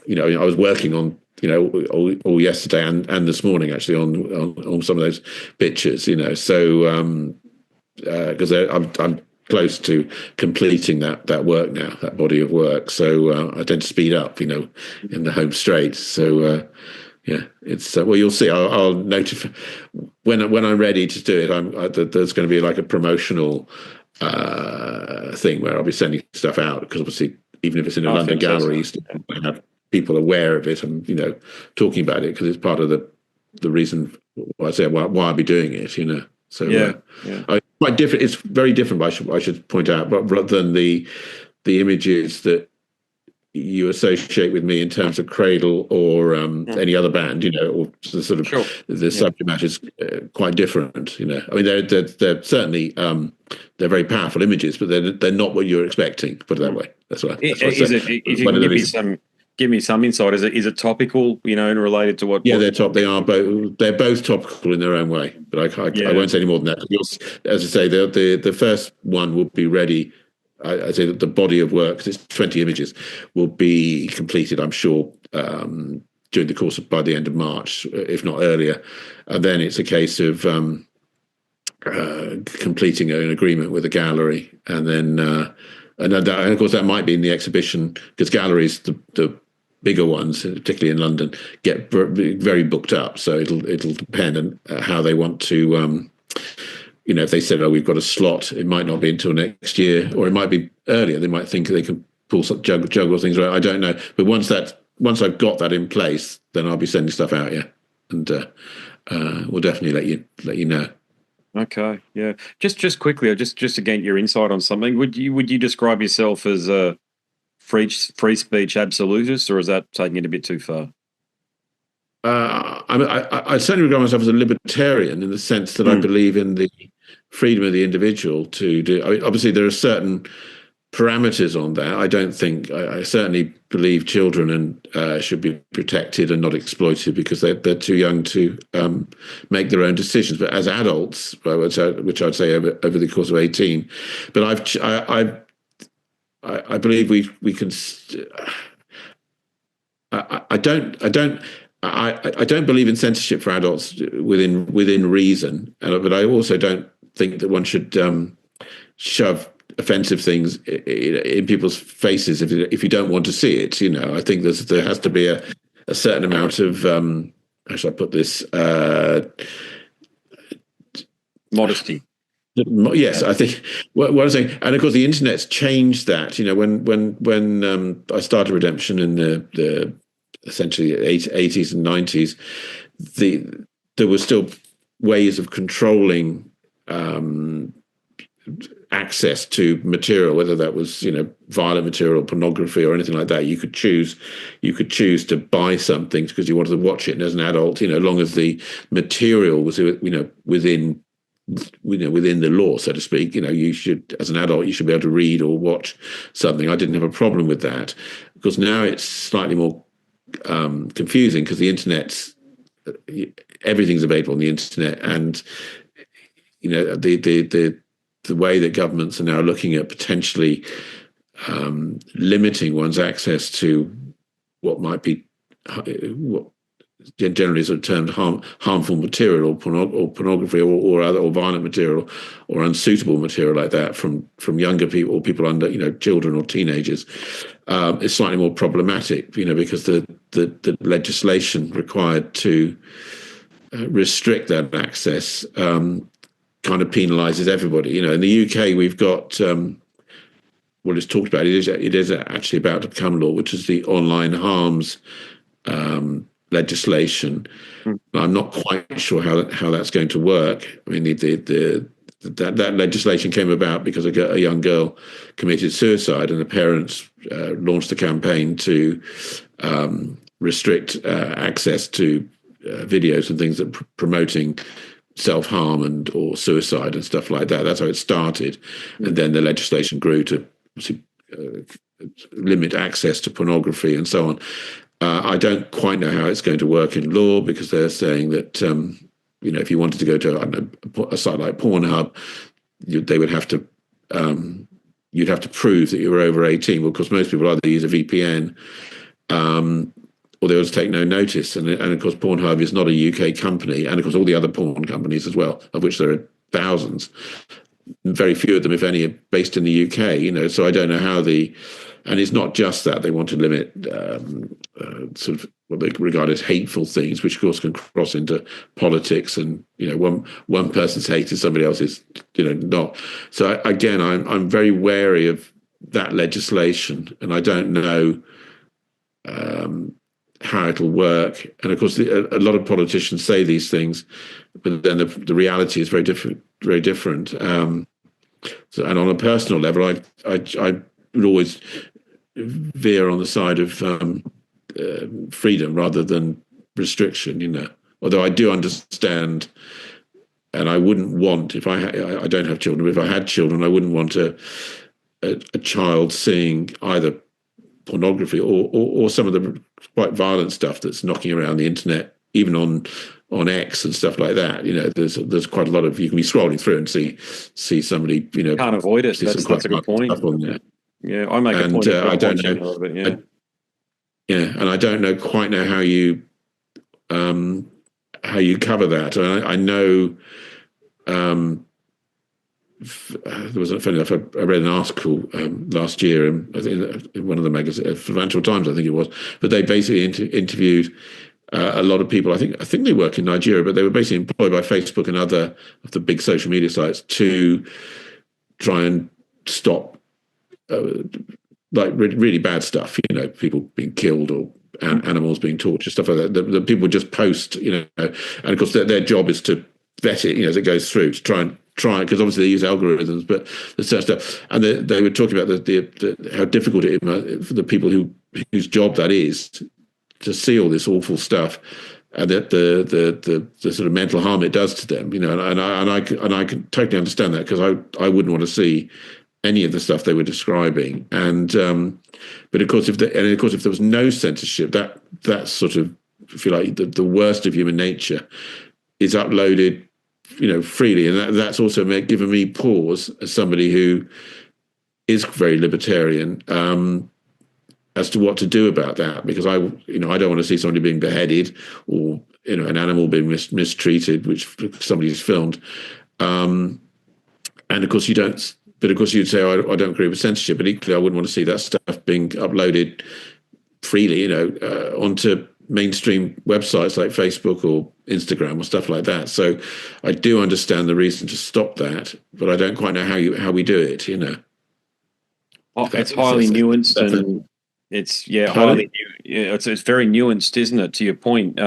I was working on, all yesterday and this morning actually on some of those pictures, so because I'm close to completing that work now, that body of work. So I tend to speed up, in the home straight. So yeah, it's well, you'll see. I'll notify when I'm ready to do it. There's going to be like a promotional thing where I'll be sending stuff out, because obviously, even if it's in a London gallery, you still have people aware of it and talking about it, because it's part of the reason why I say why I'll be doing it. So quite different. It's very different. I should point out, but rather than the images that you associate with me in terms of Cradle or any other band, or the sort of the subject matter is quite different. I mean, they're certainly they're very powerful images, but they're not what you're expecting. Put it that way. That's what. If you can give me some insight, is it topical, and related to what? Yeah, they're both topical in their own way, but I won't say any more than that. As I say, the first one will be ready. I say that the body of work, 'cause it's 20 images, will be completed, I'm sure, during the course by the end of March, if not earlier. And then it's a case of completing an agreement with a gallery, and then and of course that might be in the exhibition, because galleries, the bigger ones, particularly in London, get very booked up. So it'll depend on how they want to. If they said, we've got a slot, it might not be until next year, or it might be earlier. They might think they can juggle things around. I don't know. But once I've got that in place, then I'll be sending stuff out, and we'll definitely let you know. Okay, yeah. Just quickly, just to gain your insight on something, would you describe yourself as a free speech absolutist, or is that taking it a bit too far? I certainly regard myself as a libertarian, in the sense that I believe in the freedom of the individual to do. I mean, obviously, there are certain parameters on that. I certainly believe children should be protected and not exploited, because they're too young to make their own decisions. But as adults, which I'd say over the course of 18, but I believe we can. I don't believe in censorship for adults within reason, but I also don't think that one should shove offensive things in people's faces if you don't want to see it. I think there has to be a certain amount of how should I put this, modesty. Yes, I think what I'm saying, and of course the internet's changed that. When I started Redemption in the essentially 80s and 90s, there were still ways of controlling access to material, whether that was violent material, pornography, or anything like that. You could choose to buy something because you wanted to watch it, and as an adult, long as the material was within the law, so to speak, you should, as an adult, you should be able to read or watch something. I didn't have a problem with that. Because now it's slightly more confusing, because the internet's everything's available on the internet, and the way that governments are now looking at potentially limiting one's access to what might be what generally sort of termed harmful material, or pornography, or other, or violent material, or unsuitable material like that from younger people, or people under children or teenagers, is slightly more problematic, because the legislation required to restrict that access kind of penalises everybody. In the UK, we've got what is talked about. It is actually about to become law, which is the online harms legislation. I'm not quite sure how that's going to work. I mean, that legislation came about because a young girl committed suicide, and the parents launched a campaign to restrict access to videos and things that promoting self-harm or suicide and stuff like that. That's how it started, and then the legislation grew to limit access to pornography and so on. I don't quite know how it's going to work in law, because they're saying that if you wanted to go to a site like Pornhub, they would have to you'd have to prove that you were over 18. Well, because most people either use a VPN or they always take no notice. And of course, Pornhub is not a UK company, and of course, all the other porn companies as well, of which there are thousands. Very few of them, if any, are based in the UK. So I don't know how and it's not just that they want to limit sort of what they regard as hateful things, which of course can cross into politics, and one person's hate is somebody else's not. So again, I'm very wary of that legislation, and I don't know how it'll work. And of course, a lot of politicians say these things, but then the reality is very different. Very different. So, and on a personal level, I would always veer on the side of freedom rather than restriction. Although I do understand, and I wouldn't want, if I don't have children, but if I had children, I wouldn't want a child seeing either pornography or some of the quite violent stuff that's knocking around the internet, even on X and stuff like that. There's quite a lot of, you can be scrolling through and see somebody, can't avoid it. That's a good point. Yeah, I make a point of I don't know. Of it, and I don't know quite know how you cover that. I know there was, funny enough, I read an article last year in one of the magazines, Financial Times, I think it was, but they basically interviewed a lot of people. I think they work in Nigeria, but they were basically employed by Facebook and other of the big social media sites to try and stop like really bad stuff. People being killed or animals being tortured, stuff like that. The people just post, and of course their job is to vet it, as it goes through, to try because obviously they use algorithms, but the certain stuff. And they were talking about how difficult it is for the people whose job that is to see all this awful stuff, and that the sort of mental harm it does to them, and I can totally understand that, because I wouldn't want to see any of the stuff they were describing. And but of course, if there was no censorship, that's sort of, if you like, the worst of human nature is uploaded, freely, and that's also given me pause as somebody who is very libertarian, as to what to do about that, because I don't want to see somebody being beheaded, or an animal being mistreated, which somebody's filmed, and of course you don't. But of course you'd say, I don't agree with censorship, but equally I wouldn't want to see that stuff being uploaded freely, onto mainstream websites like Facebook or Instagram or stuff like that. So I do understand the reason to stop that, but I don't quite know how we do it. Oh, it's highly nuanced, and it's it's very nuanced, isn't it? To your point,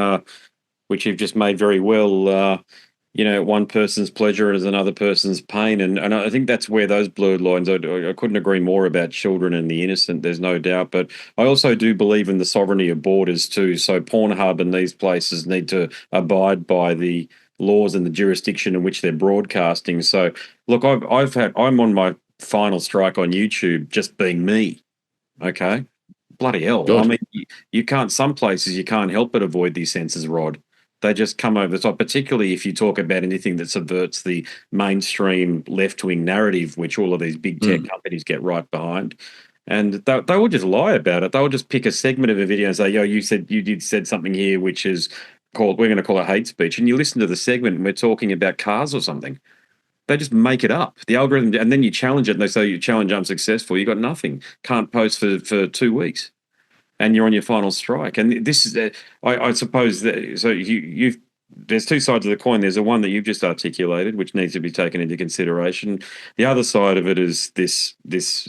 which you've just made very well. One person's pleasure is another person's pain, and I think that's where those blurred lines. I couldn't agree more about children and the innocent. There's no doubt, but I also do believe in the sovereignty of borders too. So Pornhub and these places need to abide by the laws and the jurisdiction in which they're broadcasting. So look, I'm on my final strike on YouTube, just being me. Okay, bloody hell. God. I mean, you can't. Some places you can't help but avoid these censors, Rod. They just come over the top, particularly if you talk about anything that subverts the mainstream left-wing narrative, which all of these big tech companies get right behind. And they will just lie about it. They will just pick a segment of a video and say, yo, you said something here which is we're going to call it hate speech. And you listen to the segment and we're talking about cars or something. They just make it up, the algorithm, and then you challenge it and they say, you challenge unsuccessful. You got nothing. Can't post for 2 weeks. And you're on your final strike. And this is, I suppose, that, so there's two sides of the coin. There's the one that you've just articulated, which needs to be taken into consideration. The other side of it is this it's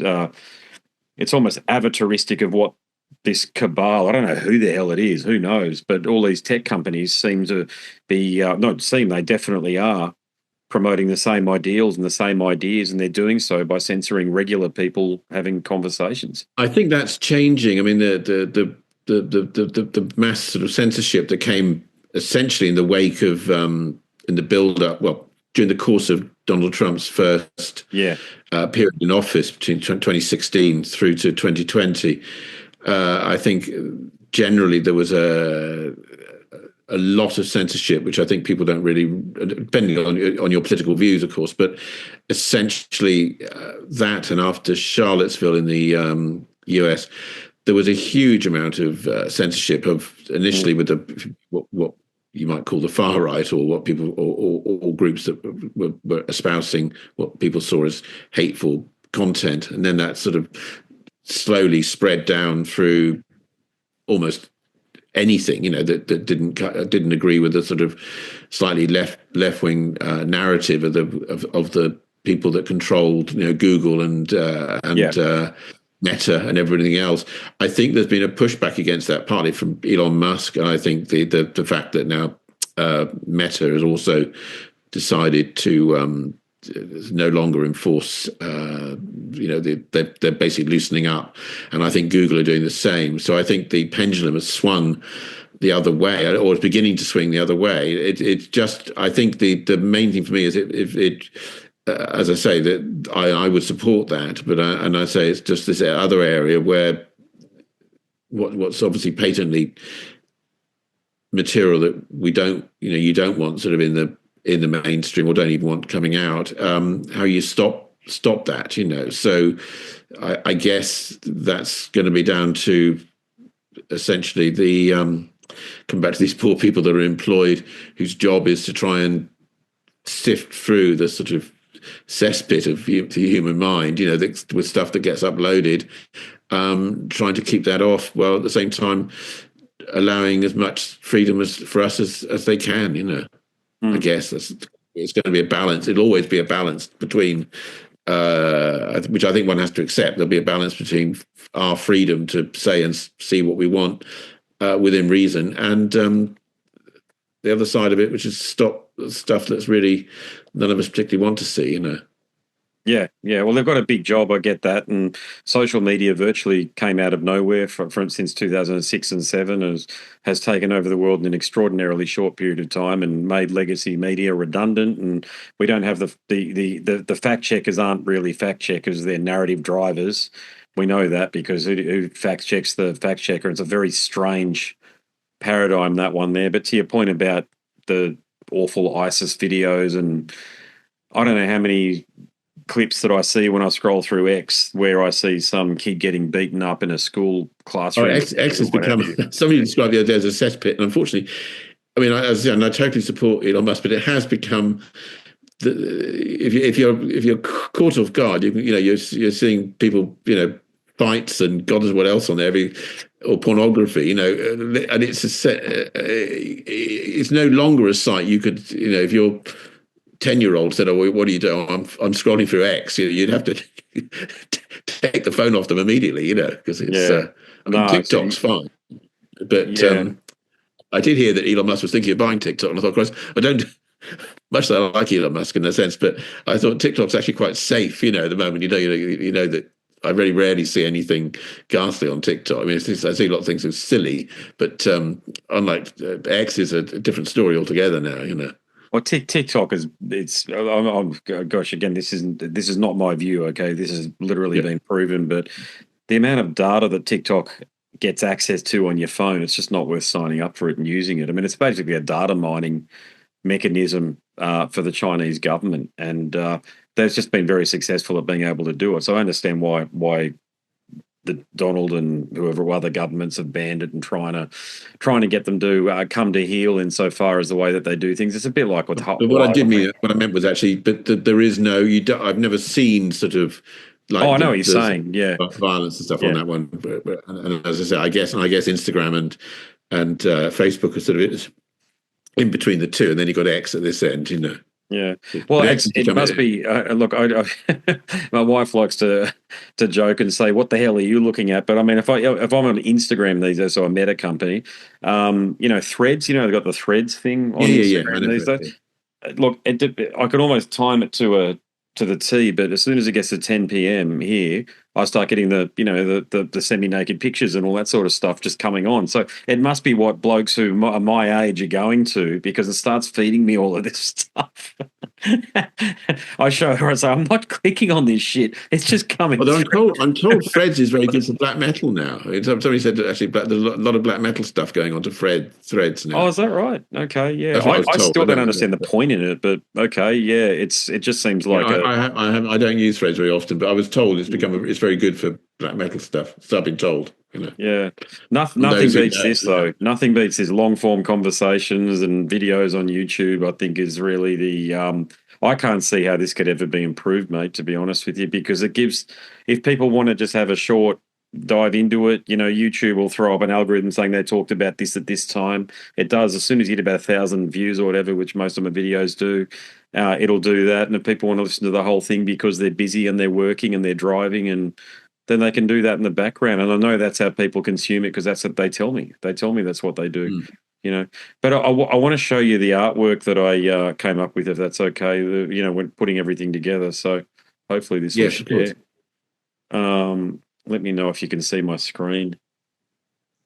almost avataristic of what this cabal, I don't know who the hell it is, who knows, but all these tech companies seem to be, they definitely are promoting the same ideals and the same ideas, and they're doing so by censoring regular people having conversations. I think that's changing. I mean, the mass sort of censorship that came essentially in the wake of in the build-up, well, during the course of Donald Trump's first period in office between 2016 through to 2020. I think generally there was a lot of censorship, which I think people don't really, depending on your political views, of course, but essentially that, and after Charlottesville in the US, there was a huge amount of censorship of initially with the what you might call the far right, or what people or groups that were espousing what people saw as hateful content, and then that sort of slowly spread down through almost anything, that didn't agree with the sort of slightly left wing narrative of the people that controlled Google and Meta and everything else. I think there's been a pushback against that, partly from Elon Musk, and I think the fact that now Meta has also decided to no longer enforce. They're basically loosening up, and I think Google are doing the same. So I think the pendulum has swung the other way, or it's beginning to swing the other way. It's just, I think the main thing for me is if it as I say, that I would support that, but I say it's just this other area where what's obviously patently material that we don't, you don't want sort of in the mainstream, or don't even want coming out. How you stop that, So I guess that's going to be down to essentially the come back to these poor people that are employed, whose job is to try and sift through the sort of cesspit of the human mind, with stuff that gets uploaded, trying to keep that off, while at the same time allowing as much freedom for us as they can. I guess it's going to be a balance. It'll always be a balance between, which I think one has to accept. There'll be a balance between our freedom to say and see what we want within reason, and the other side of it, which is stop stuff that's really none of us particularly want to see. Yeah. Well, they've got a big job. I get that, and social media virtually came out of nowhere from since 2006 and 7 has taken over the world in an extraordinarily short period of time and made legacy media redundant. And we don't have the fact checkers aren't really fact checkers; they're narrative drivers. We know that because who fact checks the fact checker? It's a very strange paradigm, that one there. But to your point about the awful ISIS videos, and I don't know how many clips that I see when I scroll through X where I see some kid getting beaten up in a school classroom. X has become, somebody described the other day as a cesspit, and unfortunately, I mean, I totally support Elon Musk, but it has become, if you're caught off guard, you're seeing people, fights and God knows what else on there, or pornography, and it's no longer a site you could, if you're 10-year-old said, "Oh, what do you do?" "Oh, I'm scrolling through X." You'd have to take the phone off them immediately, because it's. TikTok's fine, but I did hear that Elon Musk was thinking of buying TikTok, and I thought, Christ, I don't. Much that I like Elon Musk in a sense, but I thought TikTok's actually quite safe. At the moment, you know that I very rarely see anything ghastly on TikTok. I mean, I see a lot of things that's silly, but unlike X is a different story altogether now. Well, TikTok gosh, again, this is not my view. Okay, this has literally been proven, but the amount of data that TikTok gets access to on your phone, it's just not worth signing up for it and using it. I mean, it's basically a data mining mechanism for the Chinese government, and they've just been very successful at being able to do it. So I understand why the Donald and whoever other governments have banned it and trying to get them to come to heel insofar as the way that they do things. It's a bit like with what I meant was actually, but there is no. I've never seen sort of. Like I know what you're saying. Yeah, violence and stuff on that one. And as I say, I guess Instagram and Facebook are sort of in between the two, and then you've got X at this end. Yeah, well, it must be. Look, my wife likes to joke and say, "What the hell are you looking at?" But I mean, if I'm on Instagram these days, so a Meta company, Threads. They've got the Threads thing on Instagram these days. Look, I could almost time it to the T, but as soon as it gets to 10 p.m. here, I start getting the semi-naked pictures and all that sort of stuff just coming on. So it must be what blokes who are my age are going to, because it starts feeding me all of this stuff. I show her, I say, I'm not clicking on this shit. It's just coming. Although I'm told Threads is very good for black metal now. Somebody said that actually there's a lot of black metal stuff going on to Threads now. Oh, is that right? Okay, yeah. I still don't understand the point in it, but okay, yeah. It just seems like I don't use Threads very often, but I was told it's very good for black metal stuff. So I've been told. Yeah. Nothing those who beats this, though. Nothing beats this long-form conversations and videos on YouTube, I think, is really the I can't see how this could ever be improved, mate, to be honest with you, because it gives, if people want to just have a short dive into it, YouTube will throw up an algorithm saying they talked about this at this time. It does. As soon as you get about 1,000 views or whatever, which most of my videos do, it'll do that. And if people want to listen to the whole thing because they're busy and they're working and they're driving, and then they can do that in the background. And I know that's how people consume it, because that's what they tell me. They tell me that's what they do. But I want to show you the artwork that I came up with, if that's okay. When putting everything together. So hopefully this will share. Let me know if you can see my screen.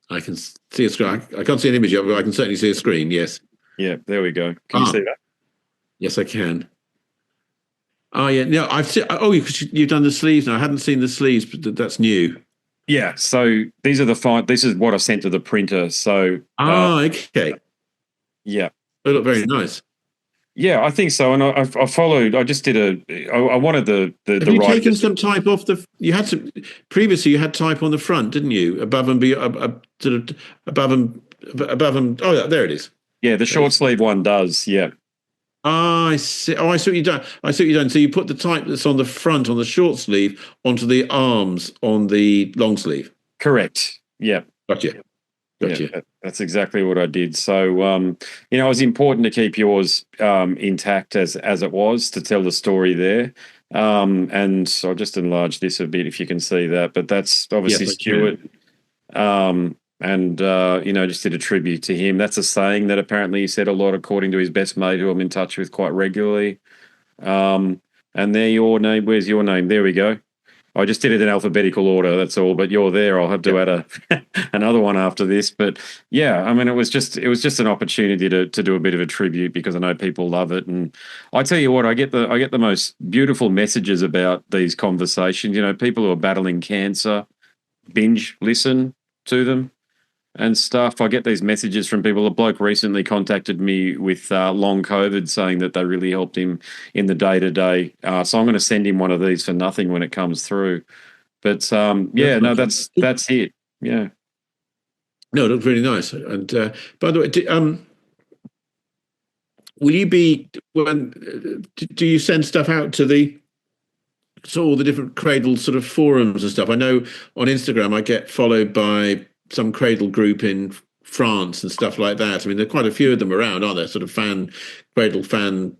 I can see a screen. I can't see an image of it, but I can certainly see a screen. Yes. Yeah, there we go. Can you see that? Yes, I can. Oh yeah, no, I've seen. Oh, you've done the sleeves now. I hadn't seen the sleeves, but that's new. Yeah. So these are This is what I sent to the printer. So. Okay. Yeah. They look very nice. Yeah, I think so. And I followed. I just did I wanted the. Have you taken some type off the? You had some previously. You had type on the front, didn't you? Above and sort of above and. Oh, there it is. Yeah, the short sleeve one does. Yeah. I see. Oh, I see what you've done. So you put the type that's on the front on the short sleeve onto the arms on the long sleeve. Correct. Yeah. Gotcha. Yeah, that's exactly what I did. So, it was important to keep yours intact as it was, to tell the story there. And I'll just enlarge this a bit if you can see that. But that's obviously Stuart. Just did a tribute to him. That's a saying that apparently he said a lot, according to his best mate, who I'm in touch with quite regularly. And there, your name. Where's your name? There we go. I just did it in alphabetical order, that's all. But you're there. I'll have to add another one after this. But yeah, I mean, it was just an opportunity to do a bit of a tribute, because I know people love it. And I tell you what, I get the most beautiful messages about these conversations. People who are battling cancer binge listen to them and stuff. I get these messages from people. A bloke recently contacted me with long COVID, saying that they really helped him in the day-to-day. So I'm going to send him one of these for nothing when it comes through. But that's it. Yeah. No, it looked really nice. And by the way, will you be do you send stuff out to all the different Cradle sort of forums and stuff? I know on Instagram I get followed by some Cradle group in France and stuff like that. I mean, there are quite a few of them around, aren't there? Sort of Cradle fan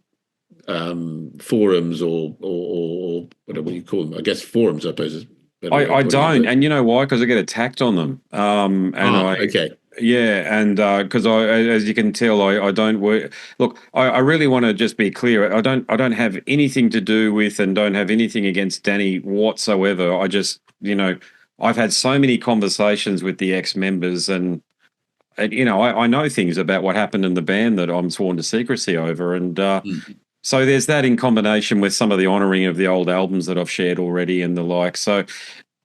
forums or whatever you call them. I guess forums, I suppose. I don't, and you know why? Because I get attacked on them. Okay. Yeah, and because as you can tell, I don't work. Look, I really want to just be clear. I don't have anything to do with, and don't have anything against Danny whatsoever. I just, I've had so many conversations with the ex-members, and I know things about what happened in the band that I'm sworn to secrecy over, and so there's that, in combination with some of the honouring of the old albums that I've shared already and the like. So,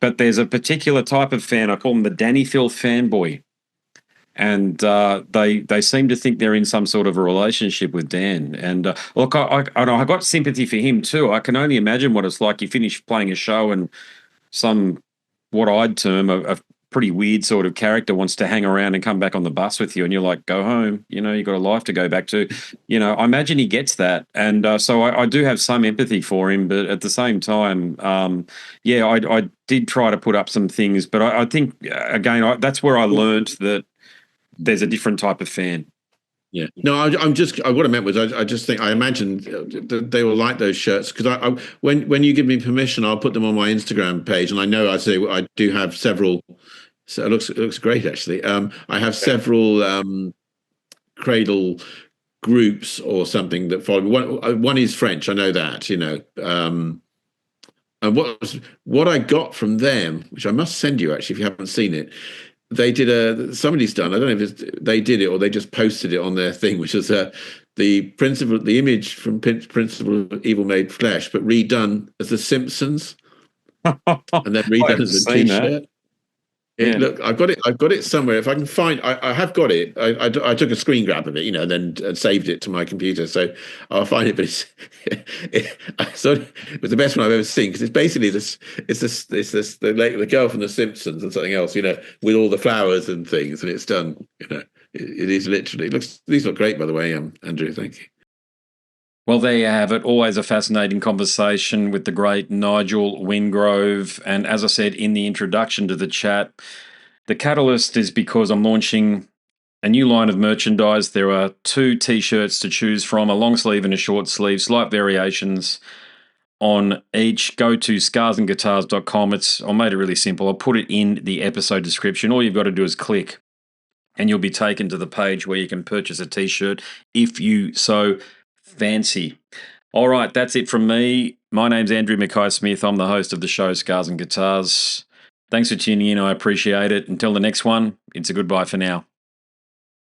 but there's a particular type of fan. I call them the Danny Filth fanboy. And they seem to think they're in some sort of a relationship with Dan. And look, I got sympathy for him too. I can only imagine what it's like. You finish playing a show and some, what I'd term a pretty weird sort of character wants to hang around and come back on the bus with you, and you're like, go home. You've got a life to go back to. I imagine he gets that. And so I do have some empathy for him. But at the same time, I did try to put up some things. But I think, again, that's where I learned that there's a different type of fan. Yeah. No, what I meant was I just think, I imagine that they will like those shirts, because when you give me permission, I'll put them on my Instagram page, and I know I do have several. So it looks great, actually. I have several Cradle groups or something that follow me. One is French, I know that, and what I got from them, which I must send you actually if you haven't seen it. They did somebody's done. I don't know if they did it or they just posted it on their thing, which is the image from Principle of Evil Made Flesh, but redone as The Simpsons, and then redone as a T-shirt. Look, I've got it. I've got it somewhere. If I can find, I have got it. I took a screen grab of it, then and saved it to my computer. So I'll find it. But I thought it was the best one I've ever seen because it's basically this. It's the girl from The Simpsons and something else, with all the flowers and things, and it's done. It is literally. These look great, by the way, Andrew. Thank you. Well, there you have it. Always a fascinating conversation with the great Nigel Wingrove. And as I said in the introduction to the chat, the catalyst is because I'm launching a new line of merchandise. There are 2 T-shirts to choose from, a long sleeve and a short sleeve, slight variations on each. Go to scarsandguitars.com. I made it really simple. I'll put it in the episode description. All you've got to do is click and you'll be taken to the page where you can purchase a T-shirt if you so fancy. All right, that's it from me. My name's Andrew Mackay-Smith. I'm the host of the show Scars and Guitars. Thanks for tuning in. I appreciate it. Until the next one, it's a goodbye for now.